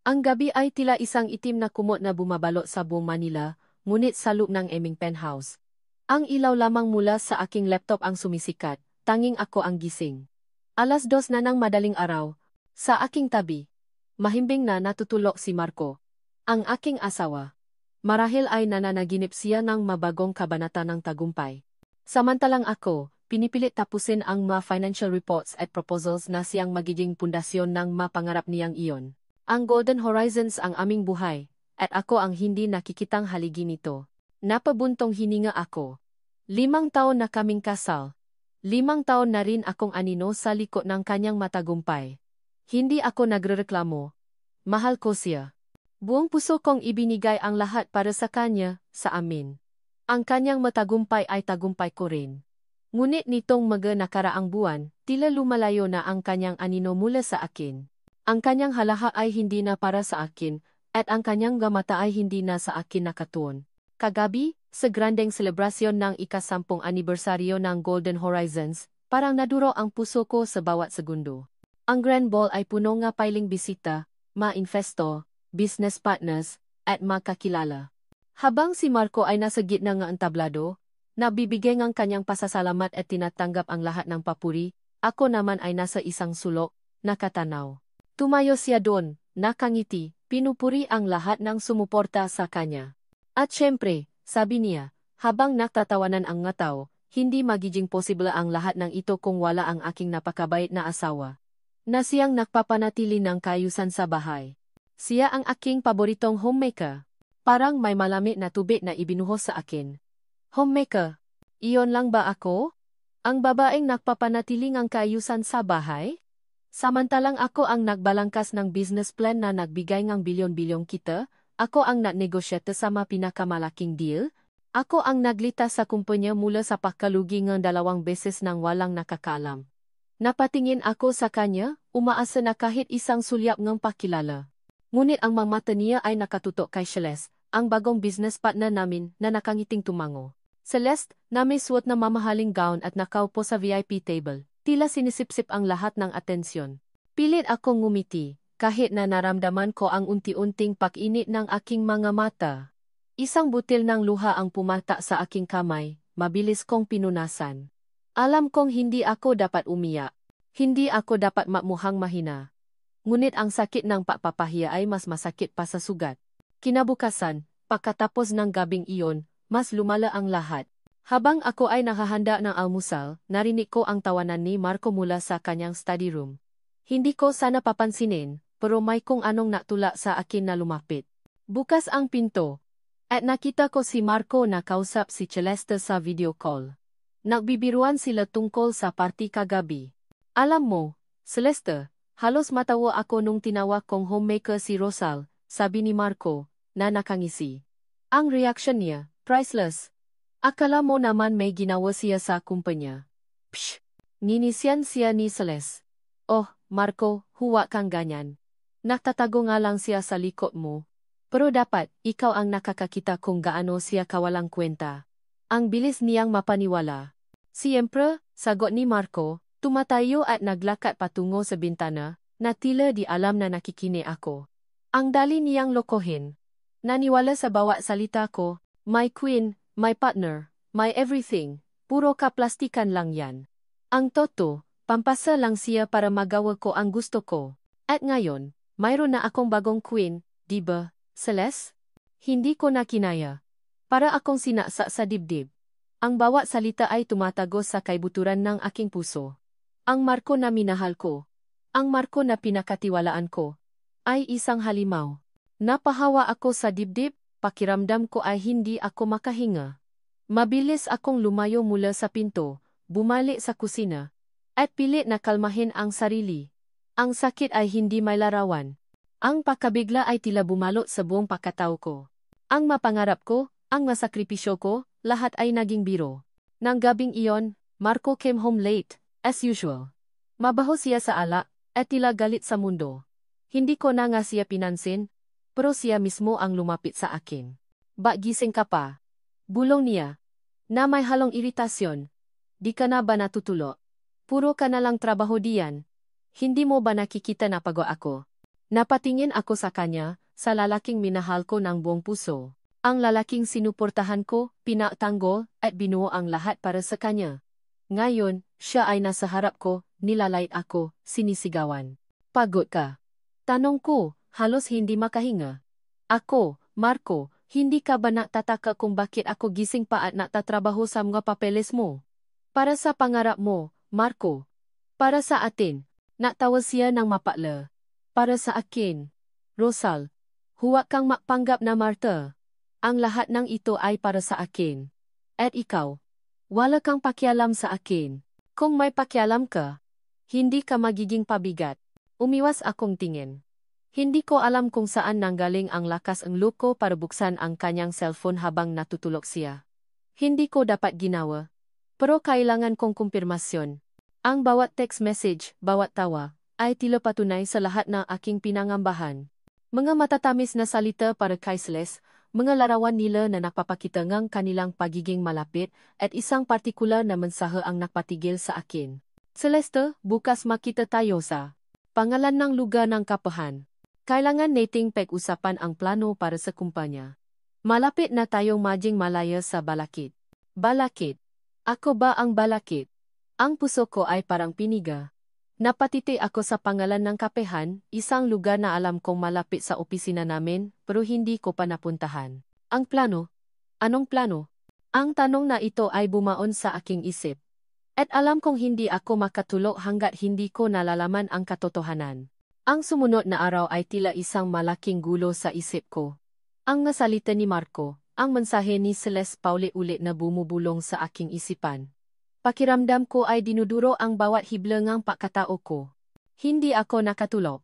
Ang gabi ay tila isang itim na kumot na bumabalot sa buong Manila, ngunit sa loob ng aming penthouse. Ang ilaw lamang mula sa aking laptop ang sumisikat, tanging ako ang gising. 2:00 na ng madaling araw. Sa aking tabi, mahimbing na natutulog si Marco, ang aking asawa. Marahil ay nananaginip siya ng mabagong kabanata ng tagumpay. Samantalang ako, pinipilit tapusin ang mga financial reports at proposals na siyang magiging pundasyon ng mapangarap niyang iyon. Ang Golden Horizons ang aming buhay, at ako ang hindi nakikitang haligi nito. Napabuntong hininga ako. 5 taon na kaming kasal. 5 taon na rin akong anino sa likod ng kanyang matagumpay. Hindi ako nagrereklamo. Mahal ko siya. Buong puso kong ibinigay ang lahat para sa kanya, sa amin. Ang kanyang matagumpay ay tagumpay ko rin. Ngunit nitong mga nakaraang buwan, tila lumalayo na ang kanyang anino mula sa akin. Ang kanyang halaha ay hindi na para sa akin, at ang kanyang gamata ay hindi na sa akin nakatuon. Kagabi, sa grandeng selebrasyon ng ika-10 anibersaryo ng Golden Horizons, parang naduro ang puso ko sa bawat segundo. Ang grand ball ay puno nga piling bisita, ma-investo, business partners, at makakilala. Habang si Marco ay nasa gitna ng entablado, nabibigay ng kanyang pasasalamat at tinatanggap ang lahat ng papuri, ako naman ay nasa isang sulok, nakatanaw. Tumayo siya doon, nakangiti, pinupuri ang lahat ng sumuporta sa kanya. At syempre, sabi niya, habang natatawanan ang ngataw, hindi magiging posible ang lahat ng ito kung wala ang aking napakabait na asawa. Na siyang nagpapanatili ng kaayusan sa bahay. Siya ang aking paboritong homemaker. Parang may malamig na tubig na ibinuhos sa akin. Homemaker, iyon lang ba ako? Ang babaeng nagpapanatiling ang kaayusan sa bahay? Samantalang ako ang nagbalangkas ng business plan na nagbigay ng bilyon-bilyong kita, ako ang nagnegosyate sa mga pinakamalaking deal, ako ang naglita sa kumpanya mula sa pagkalugi ng 2 beses nang walang nakakalam. Napatingin ako sa kanya, umaasa na kahit isang sulyap ng pakilala. Ngunit ang mga mata niya ay nakatutok kay Celeste, ang bagong business partner namin na nakangiting tumango. Celeste, na may suot na mamahaling gown at nakaupo sa VIP table, tila sinisipsip ang lahat ng atensyon. Pilit akong ngumiti, kahit na naramdaman ko ang unti-unting pag-init ng aking mga mata. Isang butil ng luha ang pumata sa aking kamay, mabilis kong pinunasan. Alam kong hindi ako dapat umiyak. Hindi ako dapat makmukhang mahina. Ngunit ang sakit ng papapahiya ay mas masakit pa sa sugat. Kinabukasan, pagkatapos ng gabing iyon, mas lumala ang lahat. Habang ako ay nakahanda ng almusal, narinig ko ang tawanan ni Marco mula sa kanyang study room. Hindi ko sana papansinin, pero may kung anong natula sa akin na lumapit. Bukas ang pinto, at nakita ko si Marco na kausap si Celeste sa video call. Nagbibiruan sila tungkol sa party kagabi. Alam mo, Celeste, halos matawa ako nung tinawag kong homemaker si Rosal, sabi ni Marco, na nakangisi. Ang reaksyon niya, priceless. Akala mo naman may ginawa siya sa kumpanya. Psh! Ninisiyan siya ni Celeste. Oh, Marco, huwag kang ganyan. Nakatatago nga lang siya sa likod mo. Pero dapat, ikaw ang nakakakita kung gaano siya kawalang kwenta. Ang bilis niyang mapaniwala. Siyempre, sagot ni Marco, tumatayo at naglakad patungo sa bintana, na tila di alam na nakikini ako. Ang dali niyang lokohin. Naniwala sa bawat salita ko, my queen, my partner, my everything, puro kaplastikan lang yan. Ang toto, pampasa lang siya para magawa ko ang gusto ko. At ngayon, mayroon na akong bagong queen, diba, Celeste? Hindi ko na kinaya. Para akong sinaksa sa dibdib. Ang bawat salita ay tumatagos sa kaibuturan ng aking puso. Ang Marco na minahal ko, ang Marco na pinakatiwalaan ko, ay isang halimaw. Napahawa ako sa dibdib, pakiramdam ko ay hindi ako makahinga. Mabilis akong lumayo mula sa pinto, bumalik sa kusina, at pilit na kalmahin ang sarili. Ang sakit ay hindi may larawan. Ang pagkabigla ay tila bumalot sa buong pagkatao ko. Ang mapangarap ko, ang masakripisyo ko, lahat ay naging biro. Nang gabing iyon, Marco came home late, as usual. Mabaho siya sa alak, at tila galit sa mundo. Hindi ko na nga siya pinansin, pero siya mismo ang lumapit sa akin. Gising ka pa? Bulong niya, na may halong iritasyon. Di ka na ba natutulo? Puro ka na lang trabaho diyan. Hindi mo ba nakikita na pagod ako? Napatingin ako sa kanya, sa lalaking minahal ko ng buong puso. Ang lalaking sinuportahan ko, pinatanggol, at binuo ang lahat para sa kanya. Ngayon, siya ay nasa harap ko, nilalait ako, sinisigawan. Pagod ka? Tanong ko, halos hindi makahinga. Ako, Marco, hindi ka ba nagtataka kung bakit ako gising pa at nagtatrabaho sa mga papeles mo? Para sa pangarap mo, Marco. Para sa atin. Natawa siya ng mapakla. Para sa akin. Rosal. Huwag kang magpanggap na Martha. Ang lahat ng ito ay para sa akin. At ikaw? Wala kang pakialam sa akin. Kung may pakialam ka, hindi ka magiging pabigat. Umiwas akong tingin. Hindi ko alam kung saan nanggaling ang lakas ng loob ko para buksan ang kanyang cellphone habang natutulog siya. Hindi ko dapat ginawa. Pero kailangan kong kumpirmasyon. Ang bawat text message, bawat tawa, ay tila patunay sa lahat ng aking pinangambahan. Mga matatamis na salita para kay Celeste, mga larawan nila na nakapakita ngang kanilang pagiging malapit at isang partikular na mensahe ang nakpatigil sa akin. Celeste, bukas makita tayo sa pangalan ng lugar ng kapahan. Kailangan nating pag-usapan ang plano para sa kumpanya. Malapit na tayong maging malaya sa balakid. Balakid. Ako ba ang balakid? Ang puso ko ay parang piniga. Napatiti ako sa pangalan ng kapehan, isang lugar na alam kong malapit sa opisina namin, pero hindi ko pa napuntahan. Ang plano? Anong plano? Ang tanong na ito ay bumaon sa aking isip. At alam kong hindi ako makatulog hanggat hindi ko nalalaman ang katotohanan. Ang sumunod na araw ay tila isang malaking gulo sa isip ko. Ang nasalita ni Marco, ang mensahe ni Celeste paulit-ulit na bumubulong sa aking isipan. Pakiramdam ko ay dinuduro ang bawat hiblangang pagkatao ko. Hindi ako nakatulog.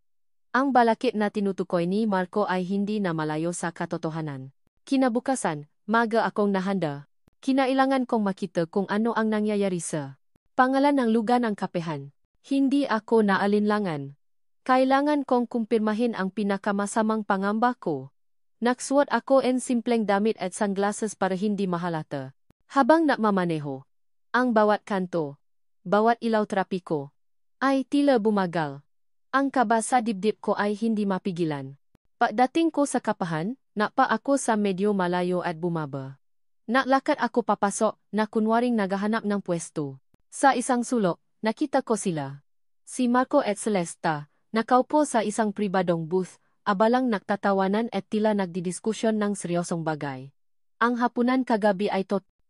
Ang balakid na tinutukoy ni Marco ay hindi na malayo sa katotohanan. Kinabukasan, maga akong nahanda. Kinailangan kong makita kung ano ang nangyayari sa pangalan ng lugar ng kapehan. Hindi ako naalinlangan. Kailangan kong kumpirmahin ang pinakamasamang pangamba ko. Nagsuot ako en simpleng damit at sunglasses para hindi mahalata. Habang nagmamaneho, ang bawat kanto, bawat ilaw trapiko, ay tila bumagal. Ang kaba sa dibdib ko ay hindi mapigilan. Pagdating ko sa kapahan, napa ako sa medyo malayo at bumaba. Naglakad ako papasok na kunwaring naghahanap ng pwesto. Sa isang sulok, nakita ko sila. Si Marco at Celeste, nakaupo sa isang pribadong booth, abalang nagtatawanan at tila nagdidiskusyon ng seryosong bagay. Ang hapunan kagabi ay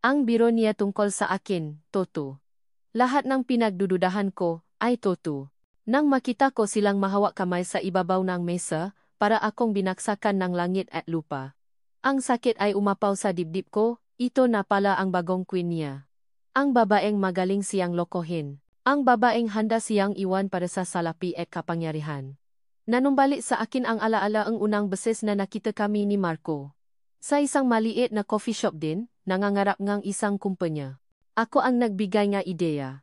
ang biro niya tungkol sa akin, Toto. Lahat ng pinagdududahan ko, ay Toto. Nang makita ko silang mahawak kamay sa ibabaw ng mesa, para akong binaksakan ng langit at lupa. Ang sakit ay umapaw sa dibdib ko, ito na pala ang bagong queen niya. Ang babaeng magaling siyang lokohin. Ang babaeng handa siyang iwan para sa salapi at kapangyarihan. Nanumbalik sa akin ang alaala ang unang beses na nakita kami ni Marco. Sa isang maliit na coffee shop din, nangangarap ngang isang kumpanya. Ako ang nagbigay nga ideya.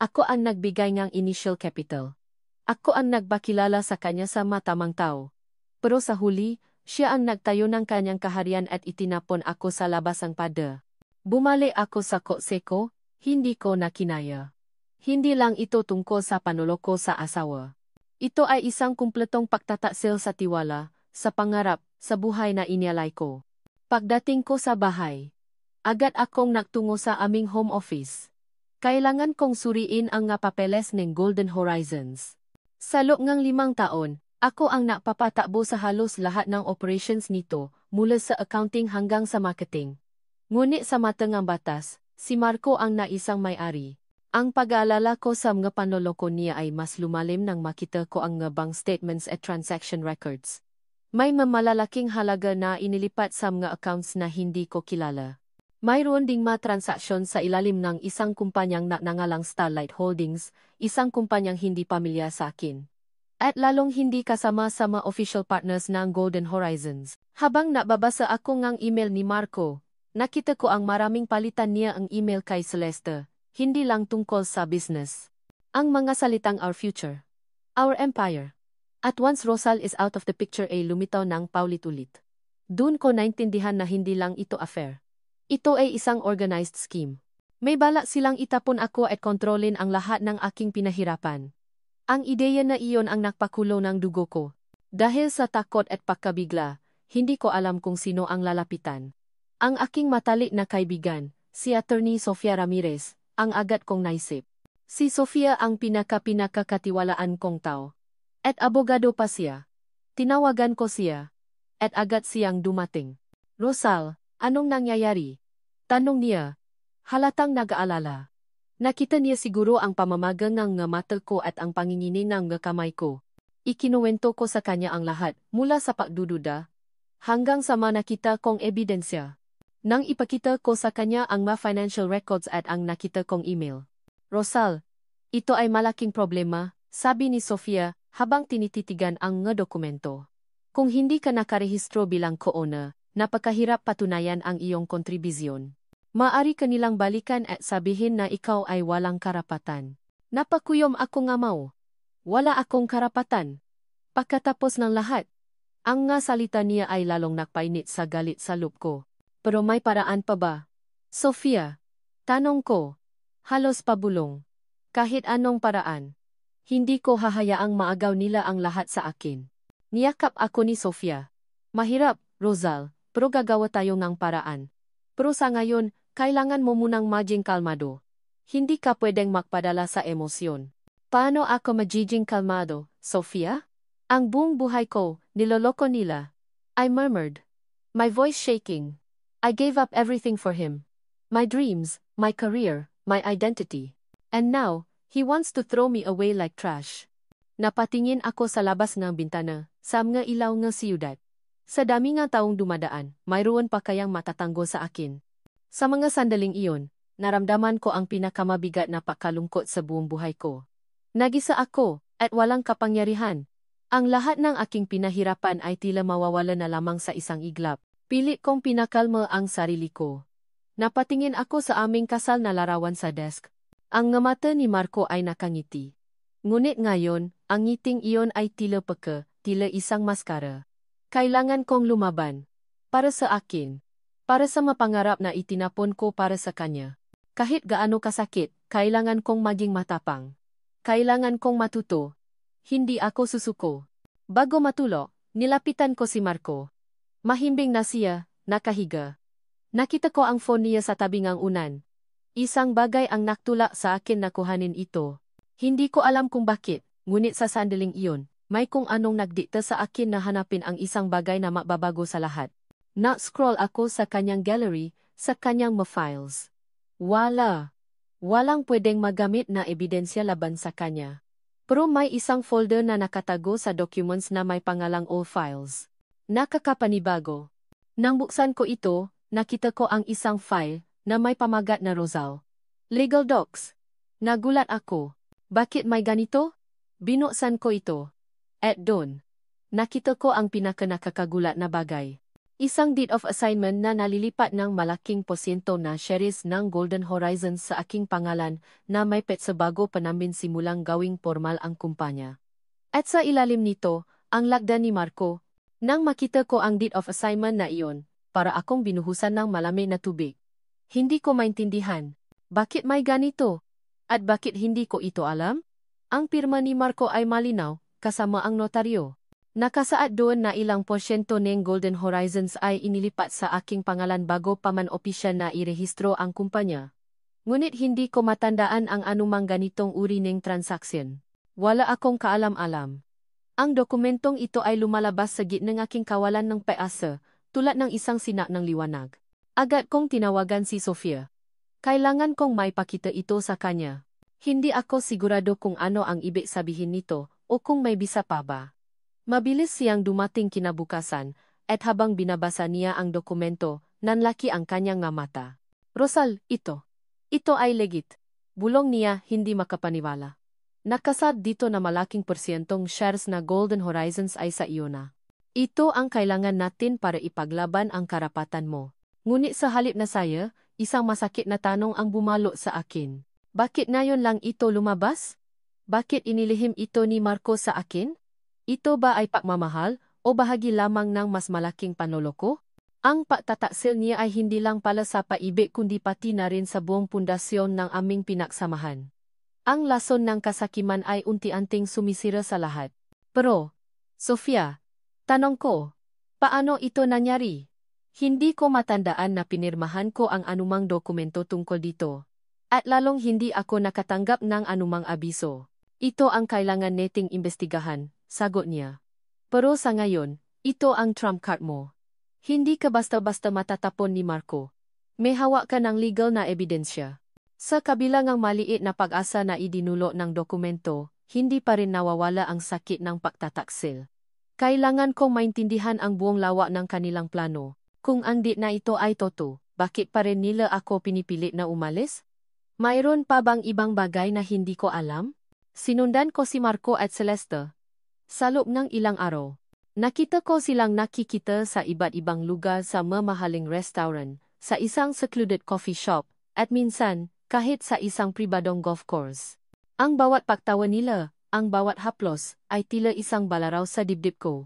Ako ang nagbigay ngang initial capital. Ako ang nagbakilala sa kanya sa matamang tao. Pero sa huli, siya ang nagtayo ng kanyang kaharian at itinapon ako sa labasang pada. Bumalik ako sa Kotseko, hindi ko na kinaya. Hindi lang ito tungkol sa panuloko sa asawa. Ito ay isang kumpletong pagtataksil sa tiwala, sa pangarap, sa buhay na inialay ko. Pagdating ko sa bahay, agad akong nagtungo sa aming home office. Kailangan kong suriin ang nga papeles ng Golden Horizons. Sa loob ng 5 taon, ako ang napapatakbo sa halos lahat ng operations nito, mula sa accounting hanggang sa marketing. Ngunit sa mata ng batas, si Marco ang naisang may-ari. Ang pag-aalala ko sa mga panloloko niya ay mas lumalim nang makita ko ang mga bank statements at transaction records. May malalaking halaga na inilipat sa mga accounts na hindi ko kilala. Mayroon ding mga transaksyon sa ilalim ng isang kumpanyang nangangalang Starlight Holdings, isang kumpanyang hindi pamilyar sa akin. At lalong hindi kasama sa mga official partners ng Golden Horizons. Habang nababasa ako ng email ni Marco, nakita ko ang maraming palitan niya ang email kay Celeste, hindi lang tungkol sa business. Ang mga salitang our future, our empire. At once Rosal is out of the picture ay lumitaw ng paulit-ulit. Doon ko naintindihan na hindi lang ito affair. Ito ay isang organized scheme. May balak silang itapon ako at kontrolin ang lahat ng aking pinahirapan. Ang ideya na iyon ang nagpakulo ng dugo ko. Dahil sa takot at pagkabigla, hindi ko alam kung sino ang lalapitan. Ang aking matalik na kaibigan, si Attorney Sofia Ramirez, ang agad kong naisip. Si Sofia ang pinaka-katiwalaan kong tao. At abogado pa siya. Tinawagan ko siya. At agad siyang dumating. Rosal, anong nangyayari? Tanong niya. Halatang nag-aalala. Nakita niya siguro ang pamamaga ng mata ko at ang pangingini ng kamay ko. Ikinuwento ko sa kanya ang lahat, mula sa pagdududa, hanggang sa nakita kong ebidensya. Nang ipakita ko sa kanya ang mga financial records at ang nakita kong email. Rosal, ito ay malaking problema, sabi ni Sofia, habang tinititigan ang mga dokumento. Kung hindi ka nakarehistro bilang co-owner, napakahirap patunayan ang iyong kontribusyon. Maari ka nilang balikan at sabihin na ikaw ay walang karapatan. Napakuyom ako nga mau. Wala akong karapatan. Pagkatapos ng lahat, ang nga salita niya ay lalong nagpainit sa galit sa loob ko. Pero may paraan pa ba? Sofia, tanong ko. Halos pabulong. Kahit anong paraan. Hindi ko hahayaang maagaw nila ang lahat sa akin. Niyakap ako ni Sofia. Mahirap, Rosal, pero gagawa tayo ng paraan. Pero sa ngayon, kailangan mo munang maging kalmado. Hindi ka pwedeng magpadala sa emosyon. Paano ako magiging kalmado, Sofia? Ang buong buhay ko, niloloko nila. I murmured. My voice shaking. I gave up everything for him. My dreams, my career, my identity. And now, he wants to throw me away like trash. Napatingin ako sa labas ng bintana, sa mga ilaw ng siyudad. Sa dami nga taong dumadaan, mayroon pa kayang matatanggol sa akin. Sa mga sandaling iyon, naramdaman ko ang pinakamabigat na pakalungkot sa buong buhay ko. Nagisa ako, at walang kapangyarihan. Ang lahat ng aking pinahirapan ay tila mawawala na lamang sa isang iglap. Pilit kong pinakalma ang sarili ko. Napatingin ako sa aming kasal na larawan sa desk. Ang mata ni Marco ay nakangiti. Ngunit ngayon, ang ngiting iyon ay tila peke, tila isang maskara. Kailangan kong lumaban. Para sa akin. Para sa mapangarap na itinapon ko para sa kanya. Kahit gaano kasakit, kailangan kong maging matapang. Kailangan kong matuto. Hindi ako susuko. Bago matulog, nilapitan ko si Marco. Mahimbing na siya, nakahiga. Nakita ko ang phone niya sa tabing ang unan. Isang bagay ang naktula sa akin na kuhanin ito. Hindi ko alam kung bakit, ngunit sa sandaling iyon, may kung anong nagdikta sa akin na hanapin ang isang bagay na mababago sa lahat. Na-scroll ako sa kanyang gallery, sa kanyang files. Walang pwedeng magamit na ebidensya laban sa kanya. Pero may isang folder na nakatago sa documents na may pangalang all files. Nakakapanibago. Nang buksan ko ito, nakita ko ang isang file na may pamagat na Rosal. Legal docs. Nagulat ako. Bakit may ganito? Binuksan ko ito. At doon, nakita ko ang pinaka-nakakagulat na bagay. Isang deed of assignment na nalilipat ng malaking porsyento na shares ng Golden Horizons sa aking pangalan na may petsa bago pa namin simulang gawing formal ang kumpanya. At sa ilalim nito, ang lagda ni Marco. Nang makita ko ang deed of assignment na iyon, para akong binuhusan ng malamig na tubig. Hindi ko maintindihan. Bakit may ganito? At bakit hindi ko ito alam? Ang pirma ni Marco ay malinaw, kasama ang notaryo. Nakasaad doon na ilang porsyento ng Golden Horizons ay inilipat sa aking pangalan bago pa man opisyal na irehistro ang kumpanya. Ngunit hindi ko matandaan ang anumang ganitong uri ng transaksyon. Wala akong kaalam-alam. Ang dokumentong ito ay lumalabas sa gitna ng aking kawalan ng paasa, tulad ng isang sinak ng liwanag. Agad kong tinawagan si Sofia. Kailangan kong maipakita ito sa kanya. Hindi ako sigurado kung ano ang ibig sabihin nito o kung may bisa pa ba. Mabilis siyang dumating kinabukasan at habang binabasa niya ang dokumento, nanlaki ang kanyang nga mata. Rosal, ito. Ito ay legit. Bulong niya, hindi makapaniwala. Nakasad dito na malaking porsyentong shares na Golden Horizons ay sa iyo na. Ito ang kailangan natin para ipaglaban ang karapatan mo. Ngunit sa halip na saya, isang masakit na tanong ang bumalo sa akin. Bakit ngayon lang ito lumabas? Bakit inilihim ito ni Marco sa akin? Ito ba ay pagmamahal o bahagi lamang ng mas malaking panloloko? Ang pagtataksil niya ay hindi lang pala sa paibig kundi pati na rin sa buong pundasyon ng aming pinagsamahan. Ang lason ng kasakiman ay unti-unting sumisira sa lahat. Pero, Sofia, tanong ko, paano ito nangyari? Hindi ko matandaan na pinirmahan ko ang anumang dokumento tungkol dito. At lalong hindi ako nakatanggap ng anumang abiso. Ito ang kailangan nating imbestigahan, sagot niya. Pero sa ngayon, ito ang trump card mo. Hindi ka basta-basta matatapon ni Marco. May hawak ka ng legal na ebidensya. Sa kabila ng maliit na pag-asa na idinulo ng dokumento, hindi pa rin nawawala ang sakit ng pagtataksil. Kailangan kong maintindihan ang buong lawak ng kanilang plano. Kung ang dit na ito ay totoo, bakit pa rin nila ako pinipilit na umalis? Mayroon pa bang ibang bagay na hindi ko alam? Sinundan ko si Marco at Celeste. Sa loob ng ilang araw, nakita ko silang nakikita sa iba't ibang lugar sa mamahaling restaurant, sa isang secluded coffee shop, at minsan, kahit sa isang pribadong golf course. Ang bawat pagtawa nila, ang bawat haplos, ay tila isang balaraw sa dibdib ko.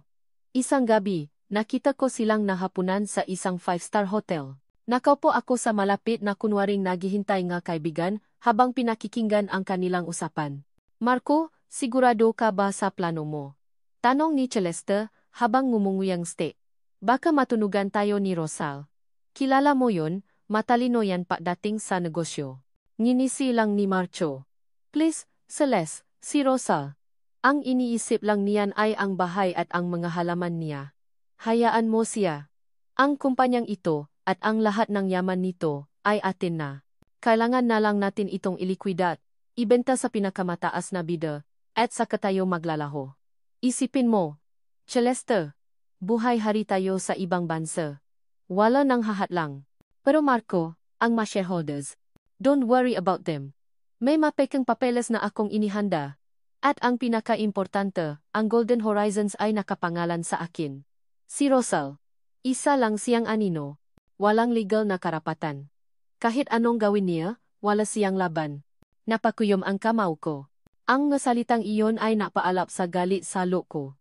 Isang gabi, nakita ko silang nahapunan sa isang 5-star hotel. Nakaupo ako sa malapit na kunwaring naghihintay nga kaibigan habang pinakikinggan ang kanilang usapan. Marco, sigurado ka ba sa plano mo? Tanong ni Celeste habang ngumunguyang steak. Baka matunugan tayo ni Rosal. Kilala mo yon, matalino yan pagdating sa negosyo. Nginisi lang ni Marco. Please, Celeste, si Rosal. Ang iniisip lang niyan ay ang bahay at ang mga halaman niya. Hayaan mo siya. Ang kumpanyang ito, at ang lahat ng yaman nito, ay atin na. Kailangan na lang natin itong ilikwidad, ibenta sa pinakamataas na bida, at saka tayo maglalaho. Isipin mo, Celeste, buhay hari tayo sa ibang bansa. Wala nang hahadlang. Pero Marco, ang mga shareholders, don't worry about them. May mapekang papeles na akong inihanda. At ang pinaka-importante, ang Golden Horizons ay nakapangalan sa akin. Si Rosal, isa lang siyang anino. Walang legal na karapatan. Kahit anong gawin niya, wala siyang laban. Napakuyom ang kamao ko. Ang nasalitang iyon ay napaalap sa galit sa loko.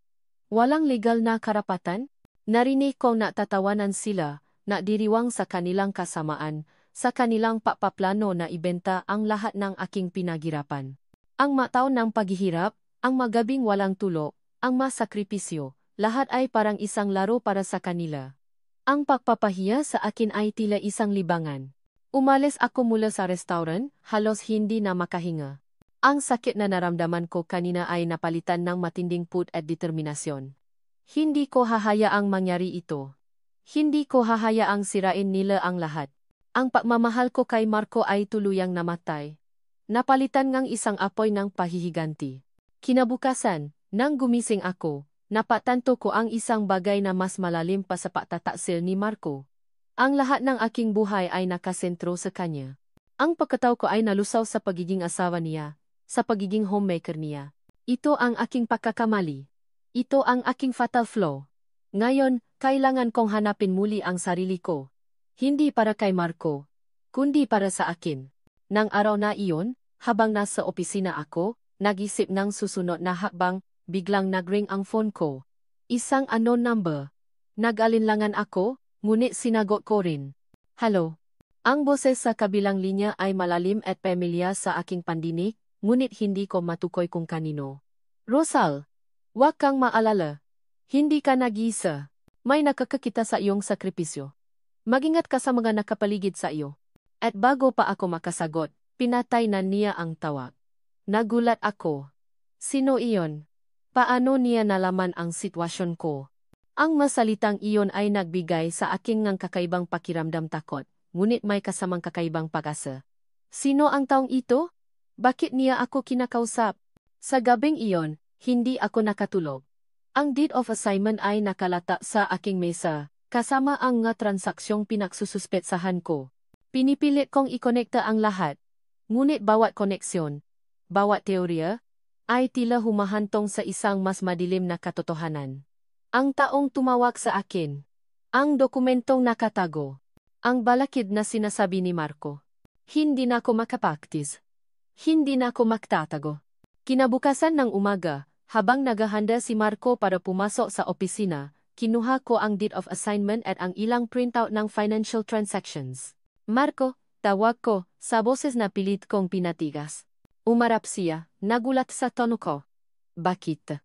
Walang legal na karapatan? Narinig kong natatawanan sila, na diriwang sa kanilang kasamaan, sa kanilang papaplano na ibenta ang lahat ng aking pinagirapan. Ang mataon ng paghihirap, ang magabing walang tulo, ang masakripisyo, lahat ay parang isang laro para sa kanila. Ang pagpapahiya sa akin ay tila isang libangan. Umalis ako mula sa restaurant, halos hindi na makahinga. Ang sakit na naramdaman ko kanina ay napalitan ng matinding put at determinasyon. Hindi ko hahayaang mangyari ito. Hindi ko hahayaang sirain nila ang lahat. Ang pagmamahal ko kay Marco ay tuluyang namatay. Napalitan ngang isang apoy ng pahihiganti. Kinabukasan, nang gumising ako, napatanto ko ang isang bagay na mas malalim pa sa pagtataksil ni Marco. Ang lahat ng aking buhay ay nakasentro sa kanya. Ang pagkatao ko ay nalusaw sa pagiging asawa niya, sa pagiging homemaker niya. Ito ang aking pagkakamali. Ito ang aking fatal flaw. Ngayon, kailangan kong hanapin muli ang sarili ko. Hindi para kay Marco, kundi para sa akin. Nang araw na iyon, habang nasa opisina ako, nag-isip ng susunod na hakbang, biglang nag-ring ang phone ko. Isang unknown number. Nag-alinlangan ako, ngunit sinagot ko rin. Hello. Ang boses sa kabilang linya ay malalim at pamilyar sa aking pandinig, ngunit hindi ko matukoy kung kanino. Rosal, huwag kang maalala. Hindi ka nag-iisa. May nakakakita sa iyong sakripisyo. Mag-ingat ka sa mga nakapaligid sa iyo. At bago pa ako makasagot, pinatay na niya ang tawag. Nagulat ako. Sino iyon? Paano niya nalaman ang sitwasyon ko? Ang masalitang iyon ay nagbigay sa akin ng kakaibang pakiramdam takot, ngunit may kasamang kakaibang pag-asa. Sino ang taong ito? Bakit niya ako kinakausap? Sa gabing iyon, hindi ako nakatulog. Ang deed of assignment ay nakalata sa aking mesa, kasama ang nga transaksyong pinagsususpetsahan ko. Pinipilit kong ikonekta ang lahat. Ngunit bawat koneksyon, bawat teorya, ay tila humahantong sa isang mas madilim na katotohanan. Ang taong tumawag sa akin. Ang dokumentong nakatago. Ang balakid na sinasabi ni Marco. Hindi na ako makapaktis. Hindi na ako magtatago. Kinabukasan ng umaga, habang naghahanda si Marco para pumasok sa opisina, kinuha ko ang deed of assignment at ang ilang printout ng financial transactions. Marco, tawag ko, sa boses na pilit kong pinatigas. Umarap siya, nagulat sa tono ko. Bakit?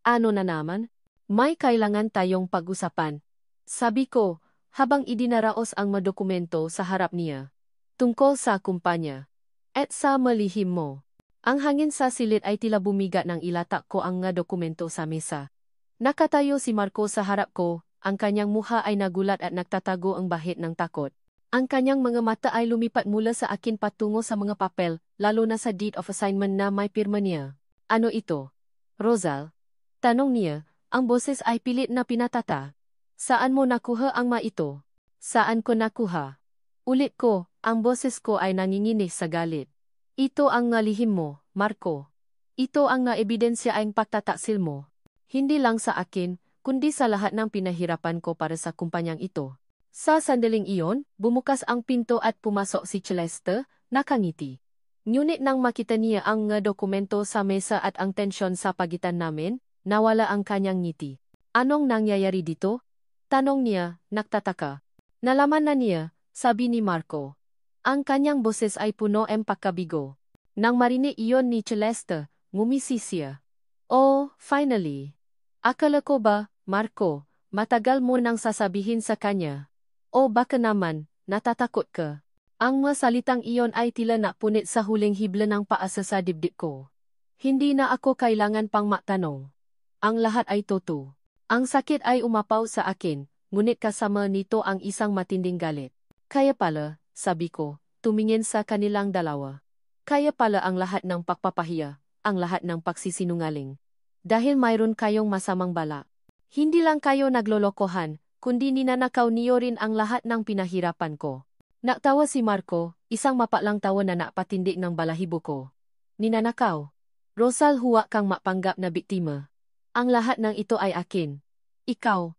Ano na naman? May kailangan tayong pag-usapan. Sabi ko, habang idinaraos ang mga dokumento sa harap niya. Tungkol sa kumpanya. At sa malihim mo. Ang hangin sa silid ay tila bumiga nang ilatak ko ang mga dokumento sa mesa. Nakatayo si Marco sa harap ko, ang kanyang muha ay nagulat at nagtatago ang bahid ng takot. Ang kanyang mga mata ay lumipat mula sa akin patungo sa mga papel, lalo na sa deed of assignment na may pirma niya. Ano ito? Rosal? Tanong niya, ang boses ay pilit na pinatata. Saan mo nakuha ang ito? Saan ko nakuha? Ulit ko, ang boses ko ay nanginginig sa galit. Ito ang ngalihim mo, Marco. Ito ang ebidensya ang pagtataksil mo. Hindi lang sa akin, kundi sa lahat ng pinahirapan ko para sa kumpanyang ito. Sa sandaling iyon, bumukas ang pinto at pumasok si Celeste, nakangiti. Ngunit nang makita niya ang mga dokumento sa mesa at ang tensyon sa pagitan namin, nawala ang kanyang ngiti. Anong nangyayari dito? Tanong niya, nagtataka. Nalaman na niya, sabi ni Marco. Ang kanyang boses ay puno ng pagkabigo. Nang marinig iyon ni Celeste, ngumisi siya. Oh, finally. Akala ko ba, Marco, matagal mo nang sasabihin sa kanya? O baka naman, natatakot ka? Ang mga salitang iyon ay tila napunit sa huling hibla ng paasa sa dibdib ko. Hindi na ako kailangan pang matanong. Ang lahat ay totoo. Ang sakit ay umapaw sa akin, ngunit kasama nito ang isang matinding galit. Kaya pala, sabi ko, tumingin sa kanilang dalawa. Kaya pala ang lahat ng pagpapahiya, ang lahat ng pagsisinungaling. Dahil mayroon kayong masamang balak. Hindi lang kayo naglolokohan, kundi ninanakaw niyo rin ang lahat ng pinahirapan ko. Naktawa si Marco, isang mapalang tawa na napatindig ng balahibo ko. Ninanakaw. Rosal, huwag kang mapanggap na biktima. Ang lahat ng ito ay akin. Ikaw.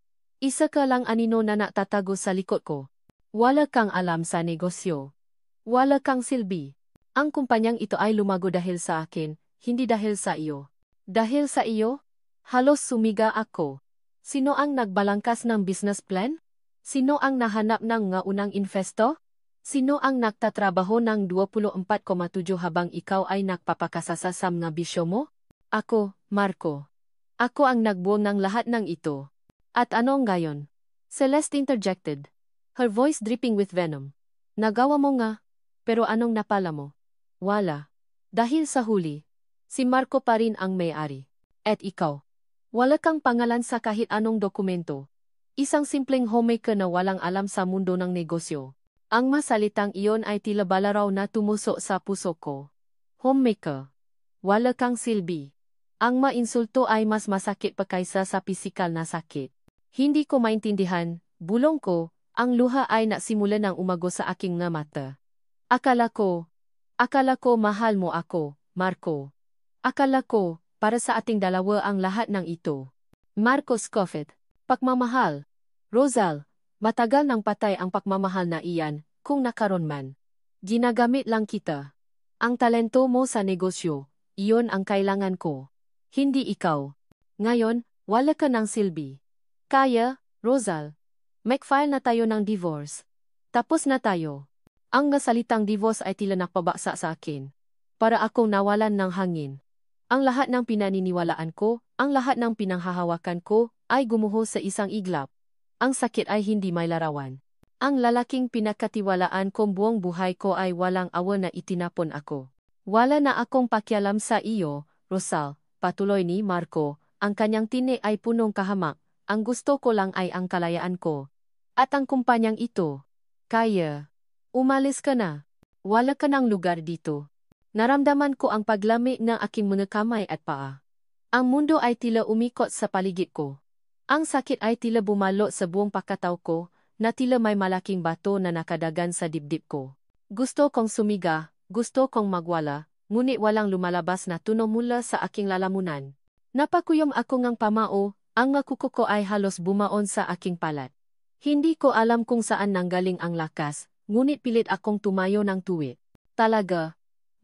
Isa ka lang anino na natatago sa likod ko. Wala kang alam sa negosyo. Wala kang silbi. Ang kumpanyang ito ay lumago dahil sa akin, hindi dahil sa iyo. Dahil sa iyo? Halos sumiga ako. Sino ang nagbalangkas ng business plan? Sino ang nahanap ng nga unang investor? Sino ang nagtatrabaho ng 24,7 habang ikaw ay nagpapakasasa sa mga bisyo mo? Ako, Marco. Ako ang nagbuong ng lahat ng ito. At anong gayon? Celeste interjected. Her voice dripping with venom. Nagawa mo nga. Pero anong napala mo? Wala. Dahil sa huli, si Marco pa rin ang may-ari. At ikaw. Wala kang pangalan sa kahit anong dokumento. Isang simpleng homemaker na walang alam sa mundo ng negosyo. Ang masalitang iyon ay tila bala raw na tumusok sa puso ko. Homemaker. Wala kang silbi. Ang mainsulto ay mas masakit pa kaysa sa pisikal na sakit. Hindi ko maintindihan, bulong ko, ang luha ay nasimula ng umago sa aking nga mata. Akala ko mahal mo ako, Marco. Akala ko, para sa ating dalawa ang lahat ng ito. Marco scoffed. Pagmamahal. Rosal, matagal nang patay ang pagmamahal na iyan, kung nakaroon man. Ginagamit lang kita. Ang talento mo sa negosyo, iyon ang kailangan ko. Hindi ikaw. Ngayon, wala ka ng silbi. Kaya, Rosal, mag-file na tayo ng divorce. Tapos na tayo. Ang salitang divorce ay tila nakpabaksa sa akin. Para akong nawalan ng hangin. Ang lahat ng pinaniniwalaan ko, ang lahat ng pinanghahawakan ko, ay gumuho sa isang iglap. Ang sakit ay hindi may larawan. Ang lalaking pinakatiwalaan kong buong buhay ko ay walang awa na itinapon ako. Wala na akong pakialam sa iyo, Rosal, patuloy ni Marco, ang kanyang tinig ay punong kahamak. Ang gusto ko lang ay ang kalayaan ko. At ang kumpanyang ito. Kaya. Umalis ka na. Wala ka ng lugar dito. Naramdaman ko ang paglamig ng aking mga kamay at paa. Ang mundo ay tila umikot sa paligid ko. Ang sakit ay tila bumalo sa buong pagkatao ko, na tila may malaking bato na nakadagan sa dibdib ko. Gusto kong sumiga, gusto kong magwala, ngunit walang lumalabas na tunog mula sa aking lalamunan. Napakuyom ako ngang pamao, ang kuko ko ay halos bumaon sa aking palat. Hindi ko alam kung saan nanggaling ang lakas, ngunit pilit akong tumayo ng tuwid. Talaga,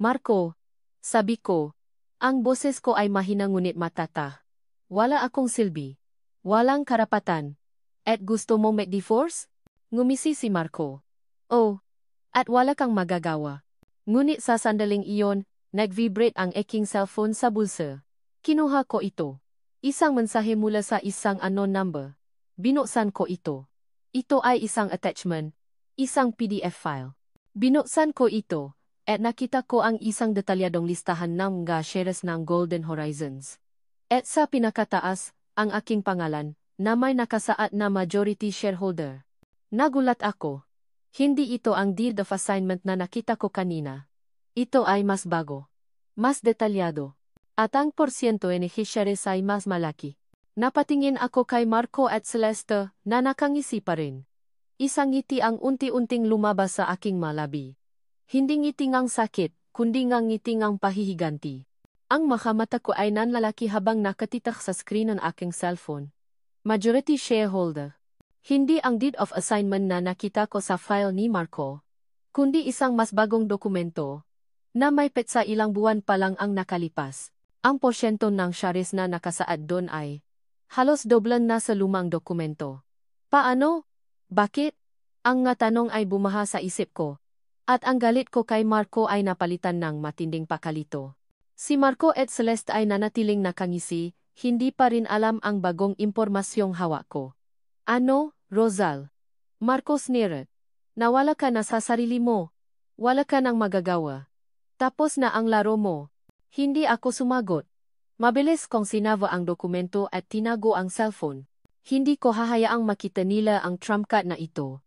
Marco, sabi ko, ang boses ko ay mahina ngunit matata. Wala akong silbi. Walang karapatan. At gusto mong mag-divorce? Ngumisi si Marco. Oh, at wala kang magagawa. Ngunit sa sandaling iyon, nag-vibrate ang aking cellphone sa bulsa. Kinuha ko ito. Isang mensahe mula sa isang unknown number. Binuksan ko ito. Ito ay isang attachment, isang PDF file. Binuksan ko ito, at nakita ko ang isang detalyadong listahan ng mga shares ng Golden Horizons. At sa pinakataas, ang aking pangalan, na may nakasaad na majority shareholder. Nagulat ako. Hindi ito ang deed of assignment na nakita ko kanina. Ito ay mas bago. Mas detalyado. At ang porsyento beneficiaries ay mas malaki. Napatingin ako kay Marco at Celeste na nakangisi pa rin. Isang ngiti ang unti-unting lumabas sa aking malabi. Hindi ngiti ngang sakit, kundi ngang ngiti ngang pahihiganti. Ang makamata ko ay nanlalaki habang nakatitak sa screen ng aking cellphone. Majority shareholder. Hindi ang deed of assignment na nakita ko sa file ni Marco, kundi isang mas bagong dokumento na may petsa ilang buwan pa lang ang nakalipas. Ang porsyento ng shares na nakasaad doon ay halos doblan na sa lumang dokumento. Paano? Bakit? Ang nga tanong ay bumaha sa isip ko. At ang galit ko kay Marco ay napalitan ng matinding pakalito. Si Marco at Celeste ay nanatiling nakangisi, hindi pa rin alam ang bagong impormasyong hawak ko. Ano, Rosal? Marco sneered. Nawala ka na sa sarili mo. Wala ka nang magagawa. Tapos na ang laro mo. Hindi ako sumagot. Mabilis kong sinava ang dokumento at tinago ang cellphone. Hindi ko hahayaang makita nila ang trump card na ito.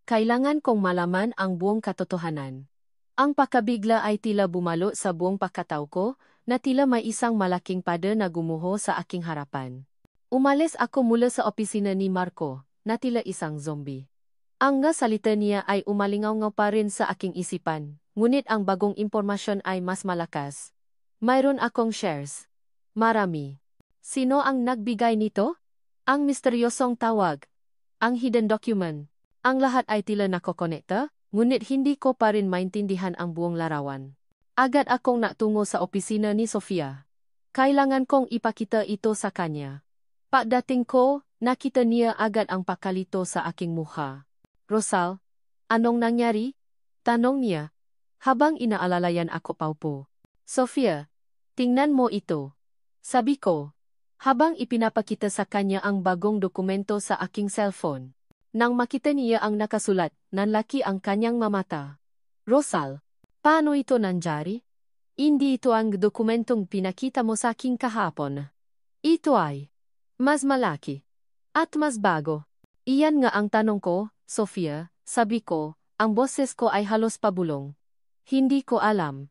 Kailangan kong malaman ang buong katotohanan. Ang pakabigla ay tila bumalo sa buong pagkatao ko, na tila may isang malaking pader na gumuho sa aking harapan. Umalis ako mula sa opisina ni Marco, na tila isang zombie. Ang nga salita niya ay umalingaw-ngaw pa rin sa aking isipan, ngunit ang bagong impormasyon ay mas malakas. Mayroon akong shares. Marami. Sino ang nagbigay nito? Ang misteryosong tawag. Ang hidden document. Ang lahat ay tila nakokonekta, ngunit hindi ko pa rin maintindihan ang buong larawan. Agad akong natungo sa opisina ni Sofia. Kailangan kong ipakita ito sa kanya. Pagdating ko, nakita niya agad ang pakalito sa aking mukha. Rosal, anong nangyari? Tanong niya. Habang inaalalayan ako paupo. Sofia, tingnan mo ito. Sabi ko. Habang ipinapakita sa kanya ang bagong dokumento sa aking cellphone. Nang makita niya ang nakasulat, nanlaki ang kanyang mamata. Rosal, paano ito nangyari? Hindi ito ang dokumentong pinakita mo sa aking kahapon. Ito ay mas malaki at mas bago. Iyan nga ang tanong ko, Sofia, sabi ko, ang boses ko ay halos pabulong. Hindi ko alam.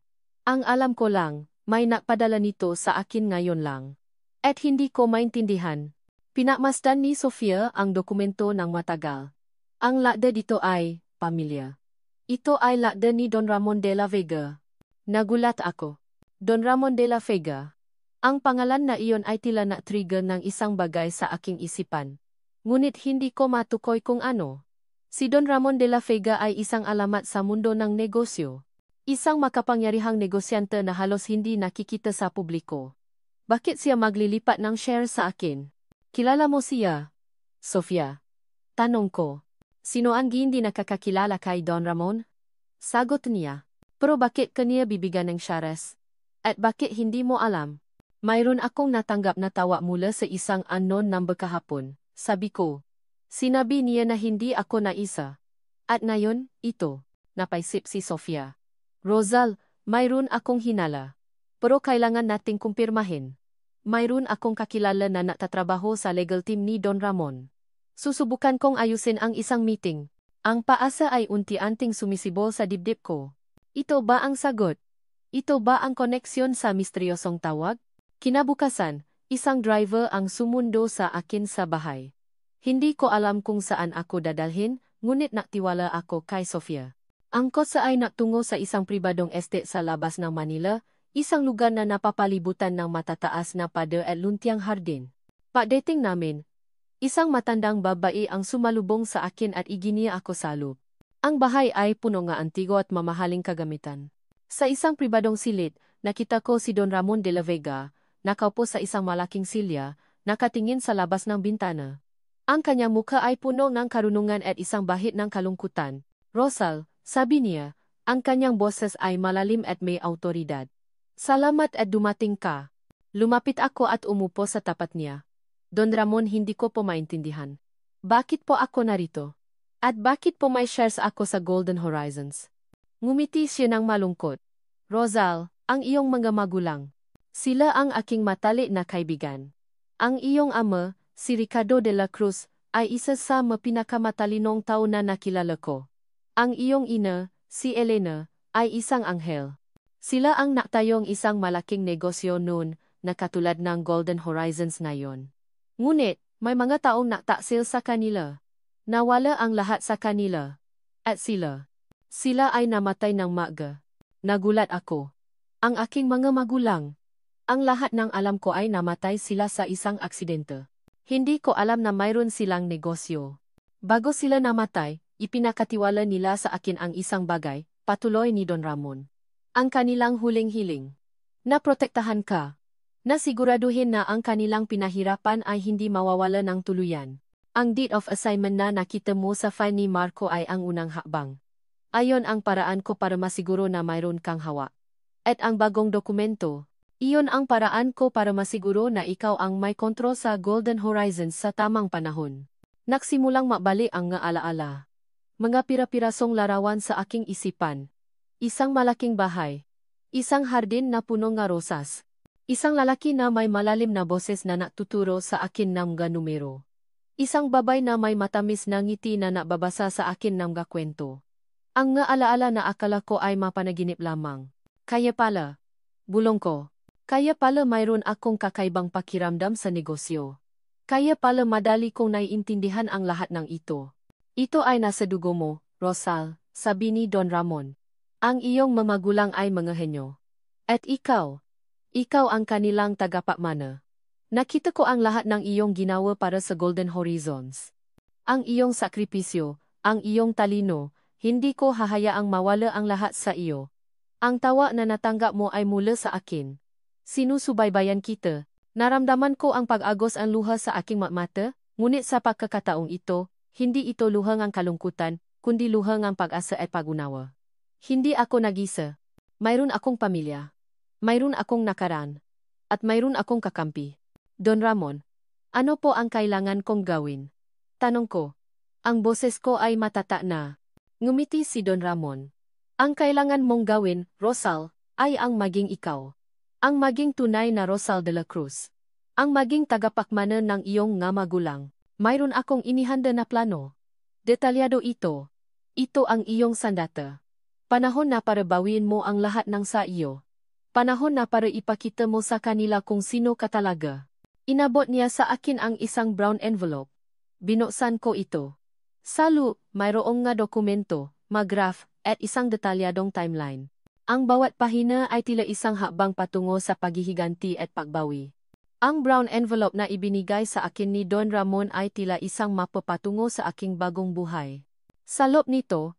Ang alam ko lang, may napadala nito sa akin ngayon lang. At hindi ko maintindihan. Pinamasdan ni Sofia ang dokumento ng matagal. Ang lakda dito ay, pamilya. Ito ay lakda ni Don Ramon de la Vega. Nagulat ako. Don Ramon de la Vega. Ang pangalan na iyon ay tila na-trigger ng isang bagay sa aking isipan. Ngunit hindi ko matukoy kung ano. Si Don Ramon de la Vega ay isang alamat sa mundo ng negosyo. Isang makapangyarihang negosyante na halos hindi nakikita sa publiko. Bakit siya maglilipat ng share sa akin? Kilala mo siya? Sofia. Tanong ko. Sino ang hindi nakakakilala kay Don Ramon? Sagot niya. Pero bakit kaniya bibigyan ng shares? At bakit hindi mo alam? Mayroon akong natanggap na tawa mula sa isang unknown number kahapon. Sabi ko. Sinabi niya na hindi ako naisa. At ngayon, ito. Napaisip si Sofia. Rosal, mayroon akong hinala. Pero kailangan nating kumpirmahin. Mayroon akong kakilala na natatrabaho sa legal team ni Don Ramon. Susubukan kong ayusin ang isang meeting. Ang paasa ay unti-anting sumisibol sa dibdib ko. Ito ba ang sagot? Ito ba ang koneksyon sa misteryosong tawag? Kinabukasan, isang driver ang sumundo sa akin sa bahay. Hindi ko alam kung saan ako dadalhin, ngunit naktiwala ako kay Sofia. Ang kotse ay natungo sa isang pribadong estate sa labas ng Manila, isang lugar na napapalibutan ng matataas na pader at luntiang hardin. Pagdating namin, isang matandang babae ang sumalubong sa akin at iginiya ako sa loob. Ang bahay ay puno ng antigo at mamahaling kagamitan. Sa isang pribadong silid, nakita ko si Don Ramon de la Vega, nakaupo sa isang malaking silya, nakatingin sa labas ng bintana. Ang kanyang mukha ay puno ng karunungan at isang bahid ng kalungkutan. Rosal, sabi niya, ang kanyang boses ay malalim at may autoridad. Salamat at dumating ka. Lumapit ako at umupo sa tapat niya. Don Ramon, hindi ko po maintindihan. Bakit po ako narito? At bakit po may shares ako sa Golden Horizons? Ngumiti siya ng malungkot. Rosal, ang iyong mga magulang. Sila ang aking matalik na kaibigan. Ang iyong ama, si Ricardo de la Cruz, ay isa sa mapinakamatalinong tao na nakilala ko. Ang iyong ina, si Elena, ay isang anghel. Sila ang naktayong isang malaking negosyo noon na katulad ng Golden Horizons ngayon. Ngunit, may mga taong naktaksil sa kanila. Nawala ang lahat sa kanila. At sila ay namatay ng maaga. Nagulat ako. Ang aking mga magulang. Ang lahat ng alam ko ay namatay sila sa isang aksidente. Hindi ko alam na mayroon silang negosyo. Bago sila namatay, ipinakatiwala nila sa akin ang isang bagay, patuloy ni Don Ramon. Ang kanilang huling hiling. Naprotektahan ka. Nasiguraduhin na ang kanilang pinahirapan ay hindi mawawala ng tuluyan. Ang deed of assignment na nakita mo sa file ni Marco ay ang unang hakbang. Ayon ang paraan ko para masiguro na mayroon kang hawak. At ang bagong dokumento, iyon ang paraan ko para masiguro na ikaw ang may kontrol sa Golden Horizons sa tamang panahon. Nagsimulang mabalik ang nga alaala. Mga pira-pirasong larawan sa aking isipan. Isang malaking bahay. Isang hardin na puno ng rosas. Isang lalaki na may malalim na boses na natuturo sa akin ng mga numero. Isang babay na may matamis na ngiti na nababasa sa akin ng mga kwento. Ang nga alaala na akala ko ay mapanaginip lamang. Kaya pala, bulong ko. Kaya pala mayroon akong kakaibang pakiramdam sa negosyo. Kaya pala madali kong naiintindihan ang lahat ng ito. Ito ay nasa dugo mo, Rosal, sabi ni Don Ramon. Ang iyong mamagulang ay mga henyo. At ikaw ang kanilang tagapagmana. Nakita ko ang lahat ng iyong ginawa para sa Golden Horizons. Ang iyong sakripisyo, ang iyong talino, hindi ko hahayaang mawala ang lahat sa iyo. Ang tawa na natanggap mo ay mula sa akin. Sinusubaybayan kita. Naramdaman ko ang pag-agos ang luha sa aking mata, ngunit sa pagkakataong ito, hindi ito luhang ang kalungkutan, kundi luhang ang pag-asa at pag-unawa. Hindi ako nag-isa. Mayroon akong pamilya. Mayroon akong nakaraan. At mayroon akong kakampi. Don Ramon, ano po ang kailangan kong gawin? Tanong ko. Ang boses ko ay matata na. Ngumiti si Don Ramon. Ang kailangan mong gawin, Rosal, ay ang maging ikaw. Ang maging tunay na Rosal de la Cruz. Ang maging tagapagmana ng iyong nga magulang. Mayroon akong inihanda na plano. Detalyado ito. Ito ang iyong sandata. Panahon na para bawiin mo ang lahat ng sa iyo. Panahon na para ipakita mo sa kanila kung sino ka talaga. Inabot niya sa akin ang isang brown envelope. Binuksan ko ito. Salu, mayroong nga dokumento, graph, at isang detalyadong timeline. Ang bawat pahina ay tila isang hakbang patungo sa paghihiganti at pagbawi. Ang brown envelope na ibinigay sa akin ni Don Ramon ay tila isang mapa patungo sa aking bagong buhay. Sa loob nito,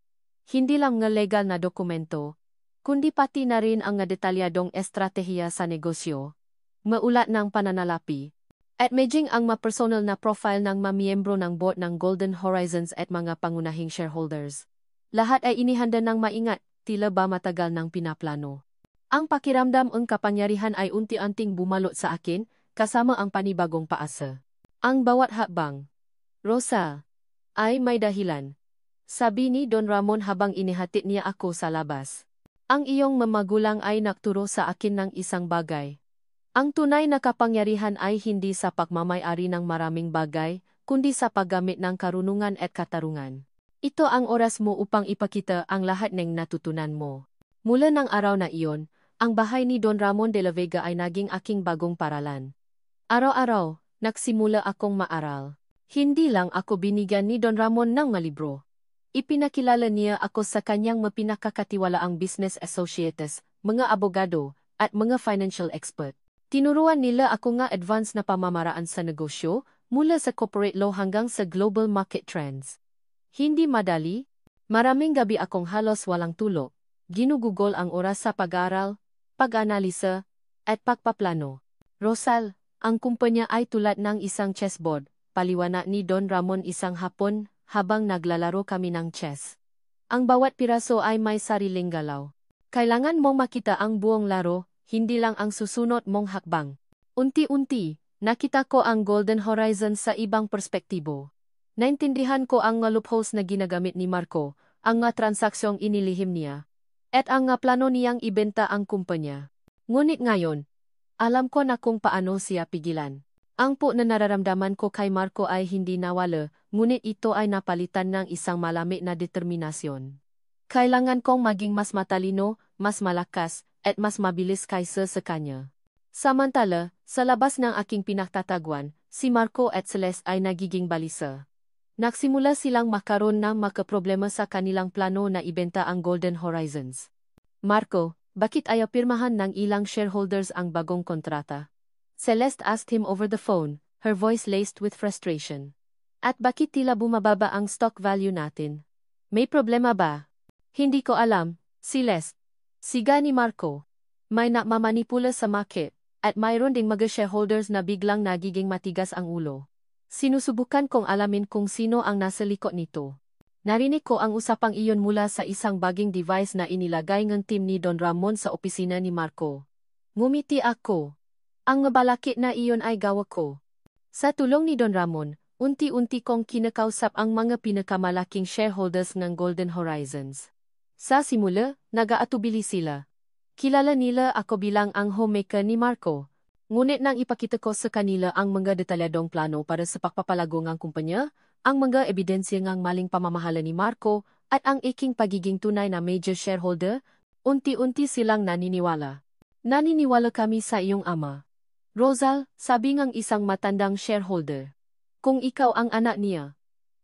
hindi lang nga legal na dokumento, kundi pati na rin ang nga detalyadong estratehiya sa negosyo, maulat ng pananalapi, at medjing ang ma-personal na profile ng mamiyembro ng board ng Golden Horizons at mga pangunahing shareholders. Lahat ay inihanda ng maingat, tila ba matagal ng pinaplano. Ang pakiramdam ng kapangyarihan ay unti-unting bumalot sa akin, kasama ang panibagong paasa. Ang bawat hakbang, Rosa, ay may dahilan. Sabi ni Don Ramon habang inihatid niya ako sa labas. Ang iyong mamagulang ay nagturo sa akin ng isang bagay. Ang tunay na kapangyarihan ay hindi sa pagmamay-ari ng maraming bagay, kundi sa paggamit ng karunungan at katarungan. Ito ang oras mo upang ipakita ang lahat ng natutunan mo. Mula ng araw na iyon, ang bahay ni Don Ramon de la Vega ay naging aking bagong paralan. Araw-araw, nagsimula akong maaral. Hindi lang ako binigyan ni Don Ramon ng mga libro. Ipinakilala niya ako sa kanyang mapinakakatiwalaang business associates, mga abogado, at mga financial expert. Tinuruan nila ako nga advance na pamamaraan sa negosyo, mula sa corporate law hanggang sa global market trends. Hindi madali. Maraming gabi akong halos walang tulog. Ginugugol ang oras sa pag-aaral, pag-analisa, at pagpaplano. Rosal, ang kumpanya ay tulad ng isang chessboard, paliwanag ni Don Ramon isang hapon, habang naglalaro kami ng chess. Ang bawat piraso ay may sariling galaw. Kailangan mong makita ang buong laro, hindi lang ang susunod mong hakbang. Unti-unti, nakita ko ang Golden Horizon sa ibang perspektibo. Naintindihan ko ang nga loopholes na ginagamit ni Marco, ang nga transaksyong inilihim niya, at ang nga plano niyang ibenta ang kumpanya. Ngunit ngayon, alam ko na kung paano siya pigilan. Ang po na nararamdaman ko kay Marco ay hindi nawala, ngunit ito ay napalitan ng isang malamig na determinasyon. Kailangan kong maging mas matalino, mas malakas, at mas mabilis kaysa sa kanya. Samantala, sa labas ng aking pinagtatagwan, si Marco at Celeste ay nagiging balisa. Nagsimula silang makaroon ng makaproblema sa kanilang plano na ibenta ang Golden Horizons. Marco, bakit ayaw pirmahan ng ilang shareholders ang bagong kontrata? Celeste asked him over the phone, her voice laced with frustration. At bakit tila bumababa ang stock value natin? May problema ba? Hindi ko alam, Celeste. Siga ni Marco. May nagmamanipula sa market, at mayroon ding mga shareholders na biglang nagiging matigas ang ulo. Sinusubukan kong alamin kung sino ang nasa likod nito. Narinig ko ang usapang iyon mula sa isang baging device na inilagay ng team ni Don Ramon sa opisina ni Marco. Ngumiti ako. Ang mabalakit na iyon ay gawa ko. Sa tulong ni Don Ramon, unti-unti kong kinakausap ang mga pinakamalaking shareholders ng Golden Horizons. Sa simula, nag-aatubili sila. Kilala nila ako bilang ang homemaker ni Marco. Ngunit nang ipakita ko sa kanila ang mga detalyadong plano para sa pagpapalago ng kumpanya, ang mga ebidensya ng maling pamamahala ni Marco, at ang iking pagiging tunay na major shareholder, unti-unti silang naniniwala. Naniniwala kami sa iyong ama. Rosal, sabi ng isang matandang shareholder. Kung ikaw ang anak niya,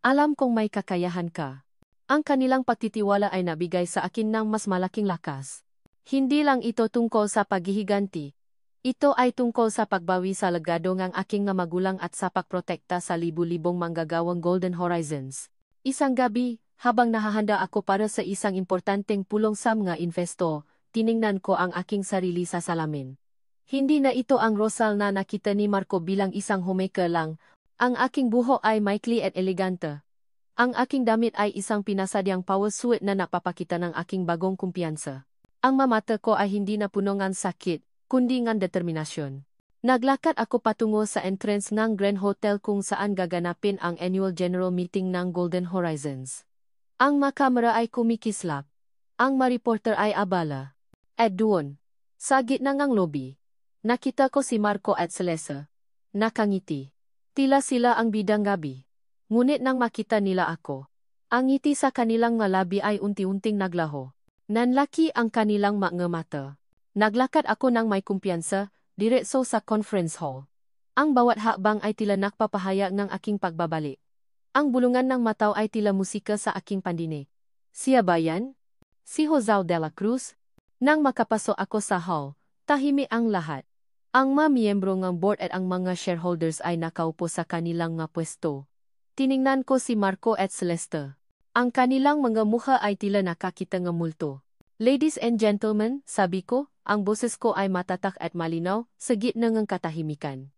alam kong may kakayahan ka. Ang kanilang pagtitiwala ay nabigay sa akin ng mas malaking lakas. Hindi lang ito tungkol sa paghihiganti. Ito ay tungkol sa pagbawi sa legado ng aking nga magulang at sa pagprotekta sa libu-libong manggagawang Golden Horizons. Isang gabi, habang nahahanda ako para sa isang importanteng pulong sa mga investor, tiningnan ko ang aking sarili sa salamin. Hindi na ito ang Rosal na nakita ni Marco bilang isang homemaker lang. Ang aking buhok ay maikli at elegante. Ang aking damit ay isang pinasadyang power suit na napapakita ng aking bagong kumpiyansa. Ang mamata ko ay hindi na puno ng sakit, kundi ng determinasyon. Naglakad ako patungo sa entrance ng Grand Hotel kung saan gaganapin ang annual general meeting ng Golden Horizons. Ang mga kamera ay kumikislap. Ang mga reporter ay abala. At doon, sa gitna ng lobby, nakita ko si Marco at Celeste. Nakangiti. Tila sila ang bidang gabi. Ngunit nang makita nila ako, ang ngiti sa kanilang mga labi ay unti-unting naglaho. Nanlaki ang kanilang mga mata. Naglakad ako ng may kumpiyansa, diretso sa conference hall. Ang bawat hakbang ay tila nagpapahayag ng aking pagbabalik. Ang bulungan ng mataw ay tila musika sa aking pandinig. Siya ba yan? Si Josal de la Cruz? Nang makapasok ako sa hall, tahimik ang lahat. Ang mga miyembro ng board at ang mga shareholders ay nakaupo sa kanilang mga pwesto. Tiningnan ko si Marco at Celeste. Ang kanilang mga mukha ay tila nakakita ng multo. Ladies and gentlemen, sabi ko, ang boses ko ay matatak at malinaw, sa gitna ng katahimikan.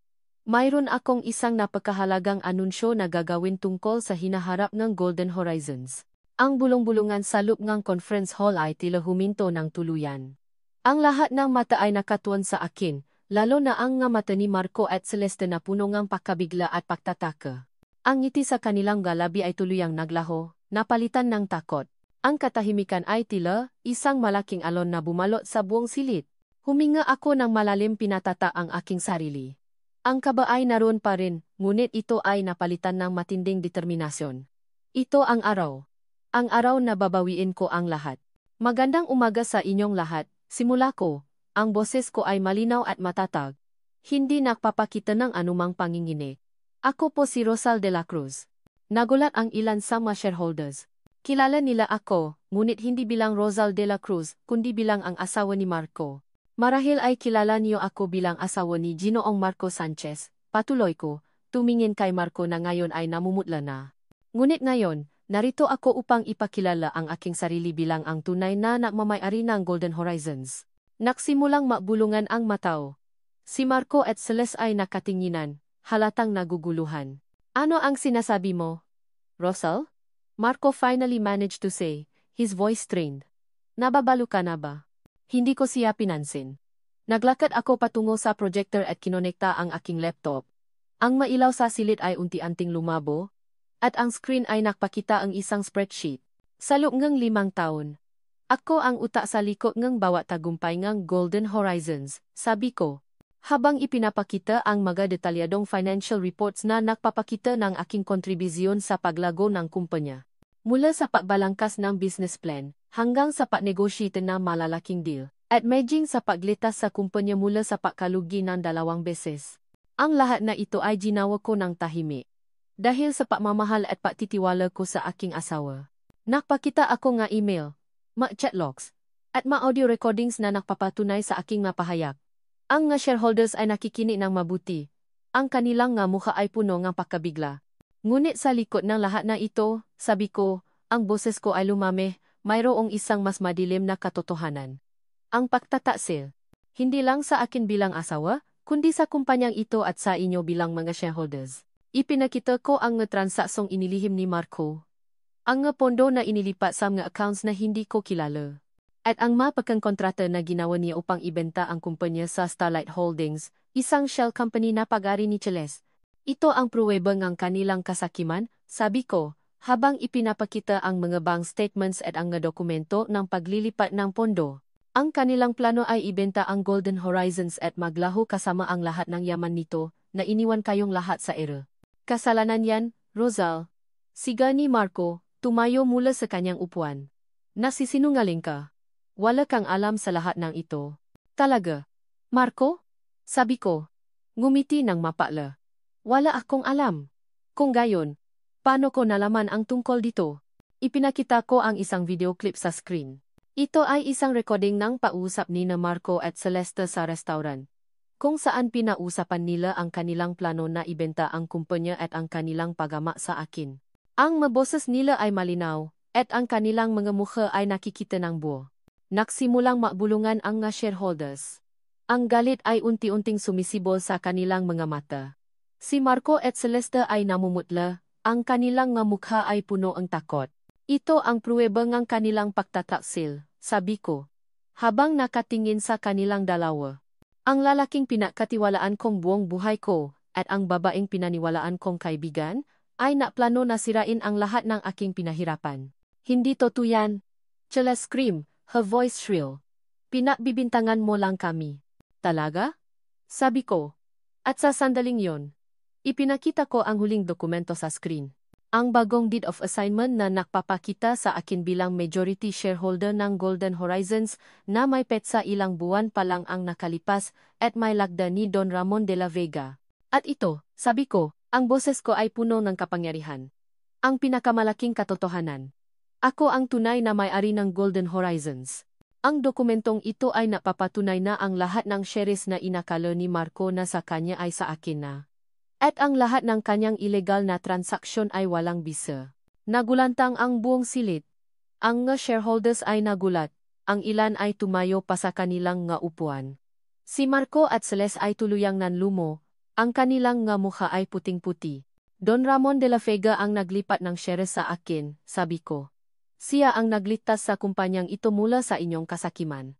Mayroon akong isang napakahalagang anunsyo na gagawin tungkol sa hinaharap ng Golden Horizons. Ang bulong-bulungan sa loob ng conference hall ay tila huminto ng tuluyan. Ang lahat ng mata ay nakatuon sa akin, lalo na ang nga mata ni Marco at Celeste na puno ng pakabigla at pagtataka. Ang ngiti sa kanilang galabi ay tuluyang naglaho, napalitan ng takot. Ang katahimikan ay tila, isang malaking alon na bumalot sa buong silid. Huminga ako ng malalim pinatata ang aking sarili. Ang kaba ay naroon pa rin, ngunit ito ay napalitan ng matinding determinasyon. Ito ang araw. Ang araw na babawiin ko ang lahat. Magandang umaga sa inyong lahat, simula ko. Ang boses ko ay malinaw at matatag. Hindi nagpapakita ng anumang panginginig. Ako po si Rosal de la Cruz. Nagulat ang ilan sa mga shareholders. Kilala nila ako, ngunit hindi bilang Rosal de la Cruz, kundi bilang ang asawa ni Marco. Marahil ay kilala niyo ako bilang asawa ni Ginoong Marco Sanchez. Patuloy ko, tumingin kay Marco na ngayon ay namumutla na. Ngunit ngayon, narito ako upang ipakilala ang aking sarili bilang ang tunay na nagmamay-ari ng Golden Horizons. Nagsimulang mabulungan ang mataw. Si Marco at Celeste ay nakatinginan, halatang naguguluhan. Ano ang sinasabi mo, Rosal? Marco finally managed to say, his voice strained. Nababalo ka na ba? Hindi ko siya pinansin. Naglakad ako patungo sa projector at kinonekta ang aking laptop. Ang mailaw sa silid ay unti-anting lumabo, at ang screen ay nakpakita ang isang spreadsheet. Sa loob ng 5 taon. Ako ang utak sa likod ng bawat tagumpay ng Golden Horizons, sabi ko. Habang ipinapakita ang mga detalyadong financial reports na nakpapakita ng aking kontribusyon sa paglago ng kumpanya. Mula sa pagbalangkas ng business plan, hanggang sa pagnegosyate ng malalaking deal, at medjing sa paglitas sa kumpanya mula sa pagkalugi ng 2 beses. Ang lahat na ito ay ginawa ko ng tahimik. Dahil sa pagmamahal at pagtitiwala ko sa aking asawa. Nakpakita ako nga email, chat logs, at audio recordings na nakpapatunay sa aking mapahayag. Ang nga shareholders ay nakikinig ng mabuti. Ang kanilang nga mukha ay puno ng pagkabigla. Ngunit sa likod ng lahat na ito, sabi ko, ang boses ko ay lumameh, mayroong isang mas madilim na katotohanan. Ang pagtataksil. Hindi lang sa akin bilang asawa, kundi sa kumpanyang ito at sa inyo bilang mga shareholders. Ipinakita ko ang nga transaksyong inilihim ni Marco. Ang nga pondo na inilipat sa mga accounts na hindi ko kilala. At ang mapakang kontrata na ginawa niya upang ibenta ang kumpanya sa Starlight Holdings, isang shell company na pag-ari ni Cheles. Ito ang pruweba ng kanilang kasakiman, sabi ko, habang ipinapakita ang mga bank statements at ang mga dokumento ng paglilipat ng pondo. Ang kanilang plano ay ibenta ang Golden Horizons at maglaho kasama ang lahat ng yaman nito, na iniwan kayong lahat sa era. Kasalanan yan, Rosal. Siga ni Marco, tumayo mula sa kanyang upuan. Nasisinungaling ka. Wala kang alam sa lahat ng ito. Talaga? Marco? Sabi ko. Ngumiti ng mapala. Wala akong alam. Kung gayon, paano ko nalaman ang tungkol dito? Ipinakita ko ang isang video clip sa screen. Ito ay isang recording ng pausap ni na Marco at Celeste sa restaurant. Kung saan pinausapan nila ang kanilang plano na ibenta ang kumpanya at ang kanilang pagama sa akin. Ang maboses nila ay malinaw, at ang kanilang mga mukha ay nakikita ng buo. Nagsimulang makbulungan ang nga shareholders. Ang galit ay unti-unting sumisibol sa kanilang mga mata. Si Marco at Celeste ay namumutla, ang kanilang nga mukha ay puno ang takot. Ito ang pruweba ng kanilang pagtataksil, sabi ko. Habang nakatingin sa kanilang dalawa. Ang lalaking pinakatiwalaan kong buong buhay ko, at ang babaeng pinaniwalaan kong kaibigan, ay naplano na sirain ang lahat ng aking pinahirapan. Hindi totoo yan. Chela scream, her voice shrill. Pinakbibintangan mo lang kami. Talaga? Sabi ko. At sa sandaling yon, ipinakita ko ang huling dokumento sa screen. Ang bagong deed of assignment na nakpapakita sa akin bilang majority shareholder ng Golden Horizons na may petsa ilang buwan pa lang ang nakalipas at may lagda ni Don Ramon de la Vega. At ito, sabi ko, ang boses ko ay puno ng kapangyarihan. Ang pinakamalaking katotohanan. Ako ang tunay na may-ari ng Golden Horizons. Ang dokumentong ito ay napapatunay na ang lahat ng shares na inakala ni Marco na sa kanya ay sa akin na. At ang lahat ng kanyang ilegal na transaksyon ay walang bisa. Nagulantang ang buong silid. Ang nga shareholders ay nagulat, ang ilan ay tumayo pa sa kanilang nga upuan. Si Marco at Celeste ay tuluyang nanlumo, ang kanilang nga mukha ay puting-puti. Don Ramon de la Vega ang naglipat ng shares sa akin, sabi ko. Siya ang nagligtas sa kumpanyang ito mula sa inyong kasakiman.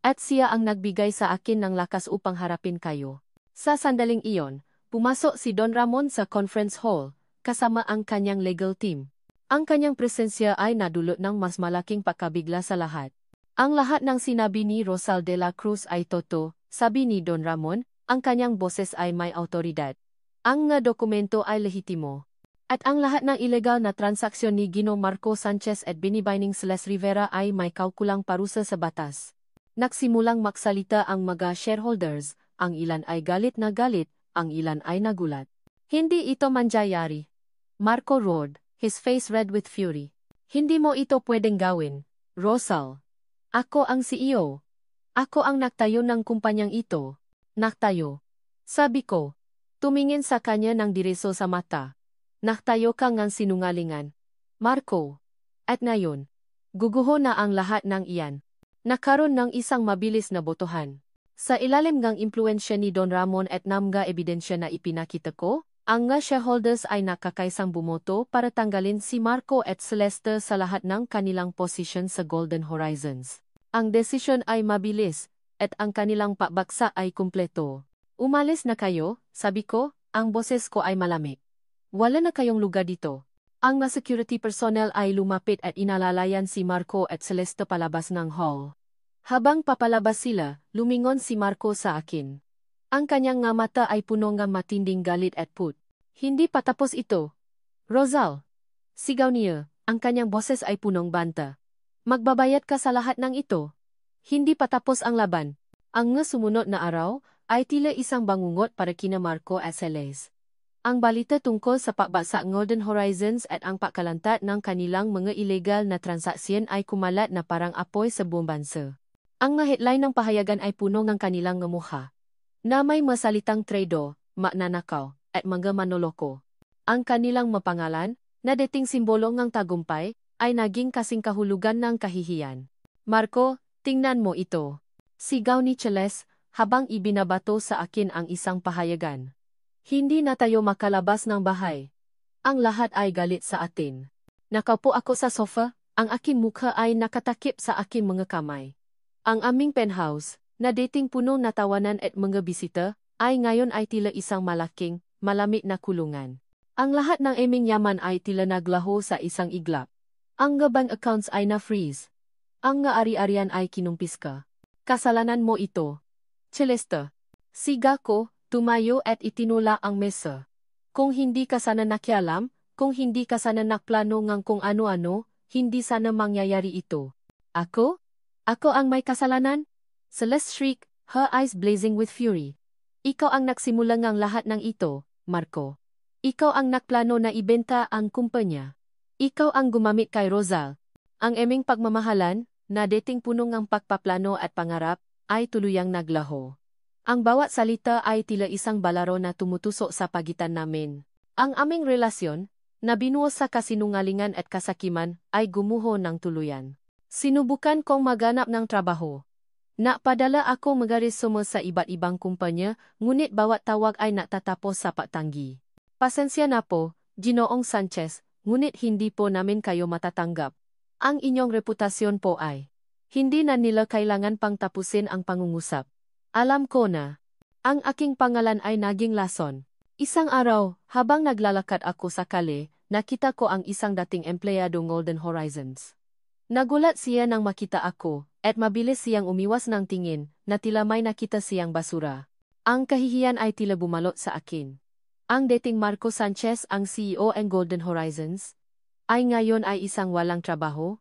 At siya ang nagbigay sa akin ng lakas upang harapin kayo. Sa sandaling iyon, pumasok si Don Ramon sa conference hall, kasama ang kanyang legal team. Ang kanyang presensya ay nadulot ng mas malaking pagkabigla sa lahat. Ang lahat ng sinabi ni Rosal de la Cruz ay totoo, sabi ni Don Ramon, ang kanyang boses ay may autoridad. Ang nga dokumento ay lehitimo. At ang lahat ng ilegal na transaksyon ni Gino Marco Sanchez at binibining Celeste Rivera ay may kaukulang parusa sa batas. Nagsimulang magsalita ang mga shareholders, ang ilan ay galit na galit, ang ilan ay nagulat. Hindi ito mangyayari. Marco roared, his face red with fury. Hindi mo ito pwedeng gawin, Rosal. Ako ang CEO. Ako ang nagtayo ng kumpanyang ito. Nagtayo. Sabi ko. Tumingin sa kanya ng diretso sa mata. Nagtayo ka ngang sinungalingan. Marco. At ngayon, guguho na ang lahat ng iyan. Nakaroon ng isang mabilis na botohan. Sa ilalim ng impluensya ni Don Ramon at namga ebidensya na ipinakita ko, ang nga shareholders ay nakakaisang bumoto para tanggalin si Marco at Celeste sa lahat ng kanilang posisyon sa Golden Horizons. Ang desisyon ay mabilis, at ang kanilang pakbaksa ay kumpleto. Umalis na kayo, sabi ko, ang boses ko ay malamig. Wala na kayong lugar dito. Ang mga security personnel ay lumapit at inalalayan si Marco at Celeste palabas ng hall. Habang papalabas sila, lumingon si Marco sa akin. Ang kanyang nga mata ay puno ng matinding galit at put. Hindi pa tapos ito. Rosal! Sigaw niya, ang kanyang boses ay punong banta. Magbabayad ka sa lahat ng ito. Hindi pa tapos ang laban. Ang nga sumunod na araw ay tila isang bangungot para kina Marco at Celeste. Ang balita tungkol sa pakbaksa Golden Horizons at ang pagkalantat ng kanilang mga ilegal na transaksyon ay kumalat na parang apoy sa buong bansa. Ang mga headline ng pahayagan ay puno ng kanilang mukha na may masalitang traido, magnanakaw, at mga manoloko. Ang kanilang mapangalan, na dating simbolo ng tagumpay, ay naging kasing kahulugan ng kahihiyan. Marco, tingnan mo ito. Sigaw ni Celeste, habang ibinabato sa akin ang isang pahayagan. Hindi na tayo makalabas ng bahay. Ang lahat ay galit sa atin. Nakaupo ako sa sofa, ang aking mukha ay nakatakip sa aking mga kamay. Ang aming penthouse, na dating puno na tawanan at mga bisita, ay ngayon ay tila isang malaking, malamig na kulungan. Ang lahat ng aming yaman ay tila naglaho sa isang iglap. Ang bank accounts ay na-freeze. Ang ari-arian ay kinumpiska. Kasalanan mo ito. Celeste. Siga ko, tumayo at itinula ang mesa. Kung hindi ka sana nakialam, kung hindi ka sana nakplano ng kung ano-ano, hindi sana mangyayari ito. Ako? Ako ang may kasalanan? Celeste shrieked, her eyes blazing with fury. Ikaw ang nagsimula ng lahat ng ito, Marco. Ikaw ang nakplano na ibenta ang kumpanya. Ikaw ang gumamit kay Rosal. Ang aming pagmamahalan, na dating puno ng pagpaplano at pangarap, ay tuluyang naglaho. Ang bawat salita ay tila isang balaro na tumutusok sa pagitan namin. Ang aming relasyon, na binuo sa kasinungalingan at kasakiman, ay gumuho ng tuluyan. Sinubukan kong maghanap ng trabaho. Napadala ako magaresumo sa iba't ibang kumpanya, ngunit bawat tawag ay natatapos sa pagtanggi. Pasensya na po, Ginoong Sanchez, ngunit hindi po namin kayo matatanggap. Ang inyong reputasyon po ay hindi na nila kailangan pang tapusin ang pangungusap. Alam ko na. Ang aking pangalan ay naging lason. Isang araw, habang naglalakad ako sa kale, nakita ko ang isang dating empleyado Golden Horizons. Nagulat siya nang makita ako, at mabilis siyang umiwas ng tingin, na tila may nakita siyang basura. Ang kahihiyan ay tila bumalot sa akin. Ang dating Marco Sanchez, ang CEO ng Golden Horizons, ay ngayon ay isang walang trabaho,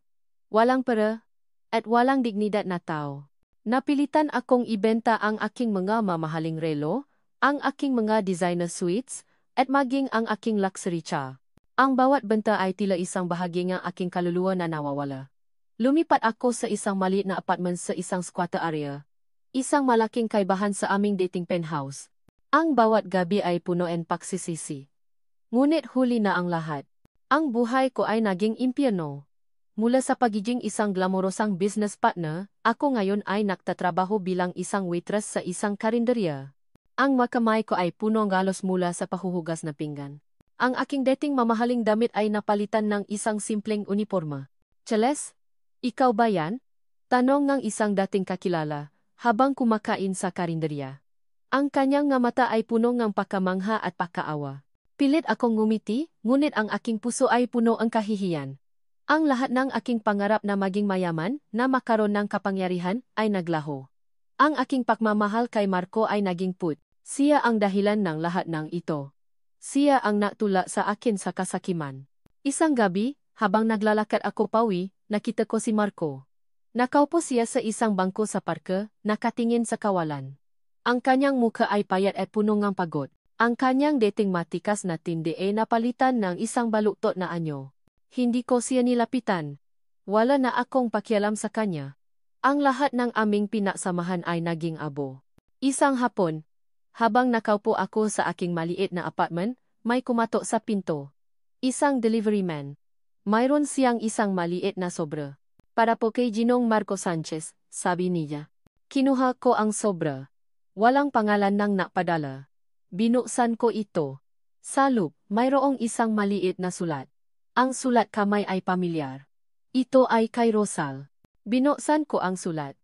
walang pera, at walang dignidad na tao. Napilitan akong ibenta ang aking mga mamahaling relo, ang aking mga designer suites, at maging ang aking luxury cha. Ang bawat benta ay tila isang bahagi ng aking kaluluwa na nawawala. Lumipat ako sa isang maliit na apartment sa isang squatter area. Isang malaking kaibahan sa aming dating penthouse. Ang bawat gabi ay puno ng pagsisisi. Ngunit huli na ang lahat. Ang buhay ko ay naging impyerno. Mula sa pagiging isang glamorosang business partner, ako ngayon ay nagtatrabaho bilang isang waitress sa isang karinderya. Ang makamay ko ay puno ng galos mula sa pahuhugas na pinggan. Ang aking dating mamahaling damit ay napalitan ng isang simpleng uniforma. Celeste? Ikaw ba yan? Tanong ng isang dating kakilala, habang kumakain sa karinderya. Ang kanyang nga mata ay puno ng pakamangha at pakaawa. Pilit akong ngumiti, ngunit ang aking puso ay puno ng kahihiyan. Ang lahat ng aking pangarap na maging mayaman, na makaroon ng kapangyarihan, ay naglaho. Ang aking pagmamahal kay Marco ay naging put. Siya ang dahilan ng lahat ng ito. Siya ang natula sa akin sa kasakiman. Isang gabi, habang naglalakad ako pauwi, nakita ko si Marco. Nakaupo siya sa isang bangko sa parke, nakatingin sa kawalan. Ang kanyang mukha ay payat at puno ng pagod. Ang kanyang dating matikas na tindi ay napalitan ng isang baluktot na anyo. Hindi ko siya nilapitan. Wala na akong pakialam sa kanya. Ang lahat ng aming pinagsamahan ay naging abo. Isang hapon, habang nakaupo ako sa aking maliit na apartment, may kumatok sa pinto. Isang delivery man. Mayroon siyang isang maliit na sobra. Para po kay Ginong Marco Sanchez, sabi niya. Kinuha ko ang sobra. Walang pangalan ng napadala. Binuksan ko ito. Sa loob, mayroong isang maliit na sulat. Ang sulat kamay ay pamilyar. Ito ay kay Rosal. Binuksan ko ang sulat.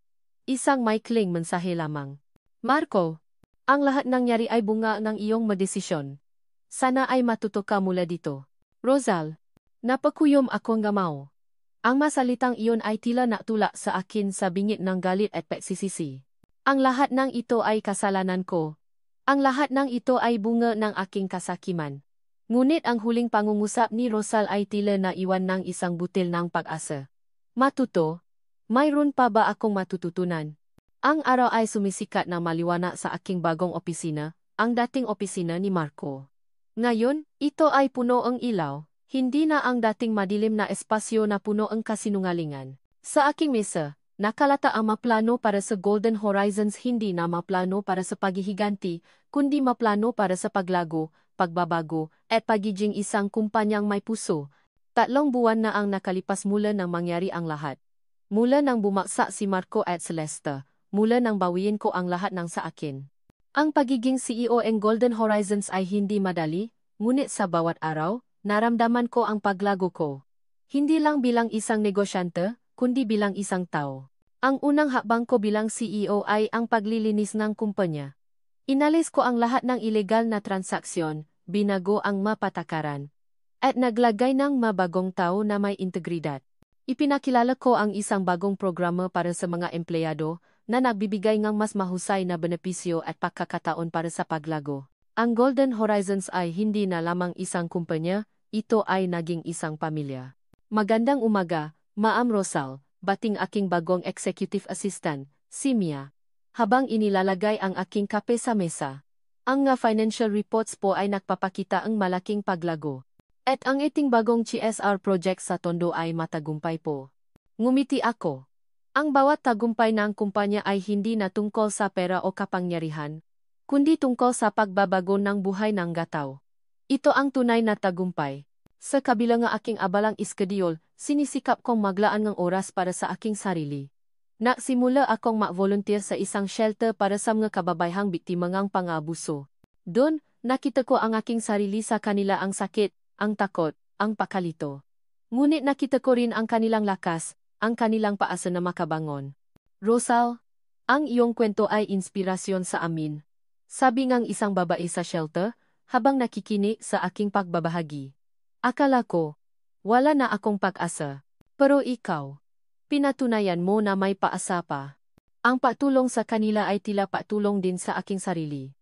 Isang maikling mensahe lamang. Marco, ang lahat ng nangyari ay bunga ng iyong madesisyon. Sana ay matuto ka mula dito. Rosal, napakuyom akong gamaw. Ang masalitang iyon ay tila natula sa akin sa bingit ng galit at pagsisisi. Ang lahat ng ito ay kasalanan ko. Ang lahat ng ito ay bunga ng aking kasakiman. Ngunit ang huling pangungusap ni Rosal ay tila naiwan ng isang butil ng pag-asa. Matuto? Mayroon pa ba akong matututunan? Ang araw ay sumisikat na maliwanag sa aking bagong opisina, ang dating opisina ni Marco. Ngayon, ito ay puno ang ilaw. Hindi na ang dating madilim na espasyo na puno ang kasinungalingan. Sa aking mesa, nakalata ang maplano para sa Golden Horizons, hindi na maplano para sa paghihiganti, kundi maplano para sa paglago, pagbabago, at pagiging isang kumpanyang may puso. 3 buwan na ang nakalipas mula nang mangyari ang lahat. Mula nang bumaksak si Marco at Celeste, mula nang bawiin ko ang lahat ng sa akin. Ang pagiging CEO ng Golden Horizons ay hindi madali, ngunit sa bawat araw, naramdaman ko ang paglago ko. Hindi lang bilang isang negosyante, kundi bilang isang tao. Ang unang hakbang ko bilang CEO ay ang paglilinis ng kumpanya. Inalis ko ang lahat ng ilegal na transaksyon, binago ang mapatakaran, at naglagay ng mabagong tao na may integridad. Ipinakilala ko ang isang bagong programa para sa mga empleyado na nagbibigay ng mas mahusay na benepisyo at pagkakataon para sa paglago. Ang Golden Horizons ay hindi na lamang isang kumpanya, ito ay naging isang pamilya. Magandang umaga, Ma'am Rosal, bating aking bagong executive assistant, si Mia. Habang inilalagay ang aking kape sa mesa, ang financial reports po ay nagpapakita ang malaking paglago. At ang iting bagong CSR project sa Tondo ay matagumpay po. Ngumiti ako. Ang bawat tagumpay ng kumpanya ay hindi na tungkol sa pera o kapangyarihan, kundi tungkol sa pagbabago ng buhay ng gatao. Ito ang tunay na tagumpay. Sa kabila ng aking abalang iskedyul, sinisikap kong maglaan ng oras para sa aking sarili. Nagsimula akong mag-volunteer sa isang shelter para sa mga kababayang biktima ng pang-abuso. Doon, nakita ko ang aking sarili sa kanila, ang sakit, ang takot, ang pakalito. Ngunit nakita ko rin ang kanilang lakas, ang kanilang paasa na makabangon. Rosal, ang iyong kwento ay inspirasyon sa amin. Sabi ng isang babae sa shelter, habang nakikinig sa aking pagbabahagi. Akala ko, wala na akong pag-asa. Pero ikaw, pinatunayan mo na may paasa pa. Ang patulong sa kanila ay tila patulong din sa aking sarili.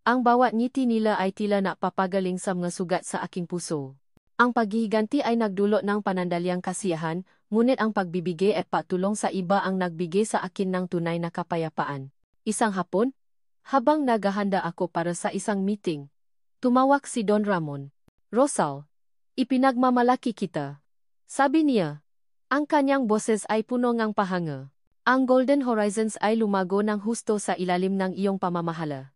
Ang bawat ngiti nila ay tila napapagaling sa mga sugat sa aking puso. Ang paghihiganti ay nagdulot ng panandalyang kasiyahan, ngunit ang pagbibigay at patulong sa iba ang nagbigay sa akin ng tunay na kapayapaan. Isang hapon, habang naghahanda ako para sa isang meeting, tumawag si Don Ramon. Rosal, ipinagmamalaki kita. Sabi niya. Ang kanyang boses ay puno ng pahanga. Ang Golden Horizons ay lumago ng husto sa ilalim ng iyong pamamahala.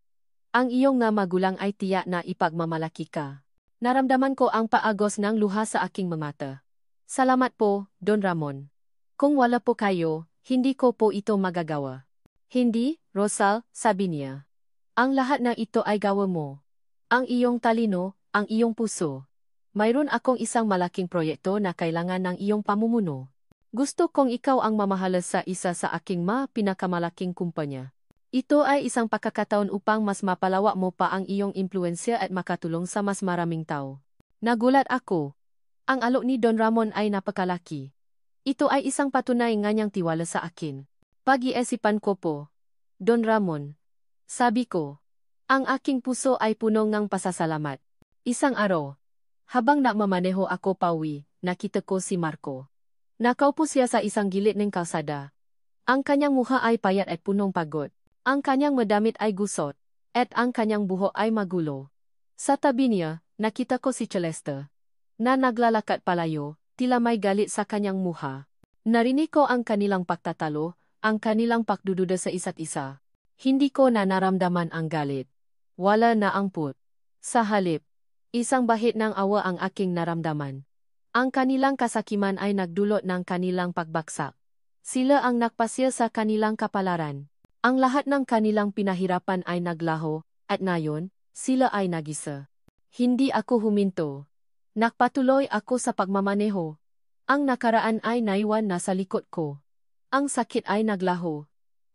Ang iyong nga magulang ay tiyak na ipagmamalaki ka. Naramdaman ko ang paagos ng luha sa aking mamata. Salamat po, Don Ramon. Kung wala po kayo, hindi ko po ito magagawa. Hindi, Rosal, sabi niya. Ang lahat na ito ay gawa mo. Ang iyong talino, ang iyong puso. Mayroon akong isang malaking proyekto na kailangan ng iyong pamumuno. Gusto kong ikaw ang mamahala sa isa sa aking pinakamalaking kumpanya. Ito ay isang pagkakataon upang mas mapalawak mo pa ang iyong impluensya at makatulong sa mas maraming tao. Nagulat ako. Ang alok ni Don Ramon ay napakalaki. Ito ay isang patunay nga niyang tiwala sa akin. Pag-iisipan ko po. Don Ramon. Sabi ko. Ang aking puso ay puno ng pasasalamat. Isang araw. Habang nagmamaneho ako pauwi, nakita ko si Marco. Nakaupo siya sa isang gilid ng kalsada. Ang kanyang mukha ay payat at punong pagod. Ang kanyang madamit ay gusot. At ang kanyang buhok ay magulo. Sa tabi niya, nakita ko si Celeste. Na naglalakad palayo, tila may galit sa kanyang mukha. Narinig ko ang kanilang pagtatalo, ang kanilang pagdududa sa isa't isa. Hindi ko na naramdaman ang galit. Wala na ang put. Sa halip, isang bahid ng awa ang aking naramdaman. Ang kanilang kasakiman ay nagdulot ng kanilang pagbaksak. Sila ang nagpasya sa kanilang kapalaran. Ang lahat ng kanilang pinahirapan ay naglaho, at ngayon, sila ay nagisa. Hindi ako huminto. Nagpatuloy ako sa pagmamaneho. Ang nakaraan ay naiwan na sa likod ko. Ang sakit ay naglaho.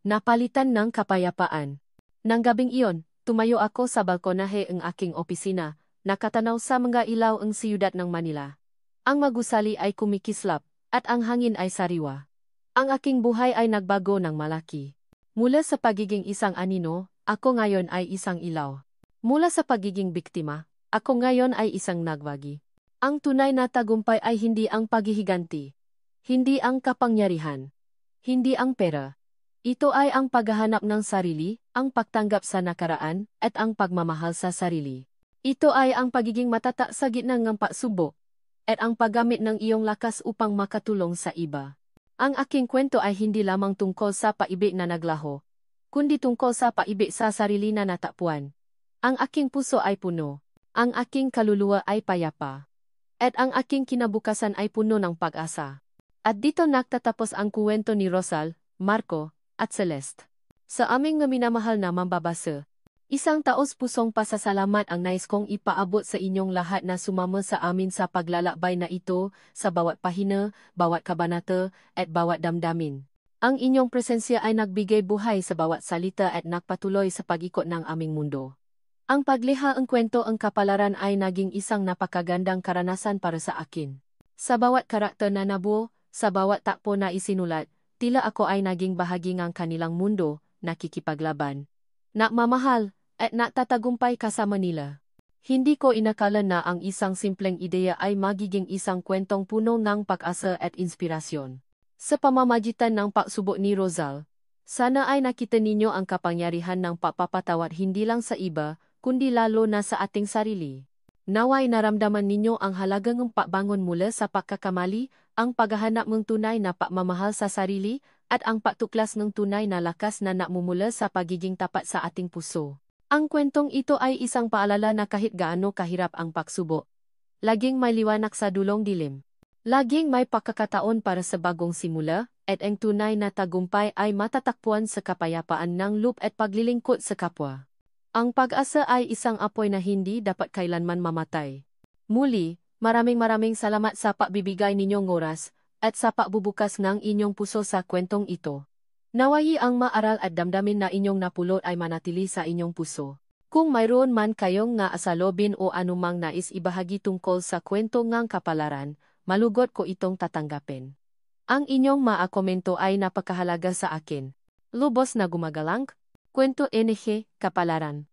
napalitan ng kapayapaan. Nang gabing iyon, tumayo ako sa balkonahe ng aking opisina, nakatanaw sa mga ilaw ng siyudad ng Manila. Ang magusali ay kumikislap, at ang hangin ay sariwa. Ang aking buhay ay nagbago ng malaki. Mula sa pagiging isang anino, ako ngayon ay isang ilaw. Mula sa pagiging biktima, ako ngayon ay isang nagwagi. Ang tunay na tagumpay ay hindi ang paghihiganti. Hindi ang kapangyarihan. Hindi ang pera. Ito ay ang paghahanap ng sarili, ang pagtanggap sa nakaraan, at ang pagmamahal sa sarili. Ito ay ang pagiging matata sa gitna ng pagsubok, at ang paggamit ng iyong lakas upang makatulong sa iba. Ang aking kwento ay hindi lamang tungkol sa paibig na naglaho, kundi tungkol sa paibig sa sarili na natakpuan. Ang aking puso ay puno. Ang aking kaluluwa ay payapa. At ang aking kinabukasan ay puno ng pag-asa. At dito nagtatapos ang kuwento ni Rosal, Marco, at Celeste. Sa aming minamahal na mambabasa, isang taos-pusong pasasalamat ang nais kong ipaabot sa inyong lahat na sumama sa amin sa paglalakbay na ito, sa bawat pahina, bawat kabanata, at bawat damdamin. Ang inyong presensya ay nagbigay buhay sa bawat salita at nagpatuloy sa pag-ikot ng aming mundo. Ang pagliha ng kwento ang kapalaran ay naging isang napakagandang karanasan para sa akin. Sa bawat karakter na nabuo, sa bawat takbo na isinulat, tila ako ay naging bahagi ng kanilang mundo, nakikipaglaban, nakmamahal, at natatagumpay kasama nila. Hindi ko inakala na ang isang simpleng ideya ay magiging isang kwentong puno ng pag-asa at inspirasyon. Sa pamamagitan ng pagsubok ni Rosal, sana ay nakita ninyo ang kapangyarihan ng pagpapatawad hindi lang sa iba, kundi lalo na sa ating sarili. Naway naramdaman ninyo ang halagang pagbangon mula sa pagkakamali, ang paghahanap ng tunay na pagmamahal sa sarili, at ang pagtuklas ng tunay na lakas na namumula sa pagiging tapat sa ating puso. Ang kwentong ito ay isang paalala na kahit gaano kahirap ang pagsubok, laging may liwanag sa dulong dilim. Laging may pagkakataon para sa bagong simula, at ang tunay na tagumpay ay matatakpuan sa kapayapaan ng loob at paglilingkod sa kapwa. Ang pag-asa ay isang apoy na hindi dapat kailanman mamatay. Muli, maraming salamat sa pagbibigay ninyong oras, at sa pagbubukas ng inyong puso sa kwentong ito. Nawayi ang maaral at damdamin na inyong napulot ay manatili sa inyong puso. Kung mayroon man kayong naasalobin o anumang nais ibahagi tungkol sa kwento ng kapalaran, malugot ko itong tatanggapin. Ang inyong maakomento ay napakahalaga sa akin. Lubos na gumagalang, Kwento NG, Kapalaran.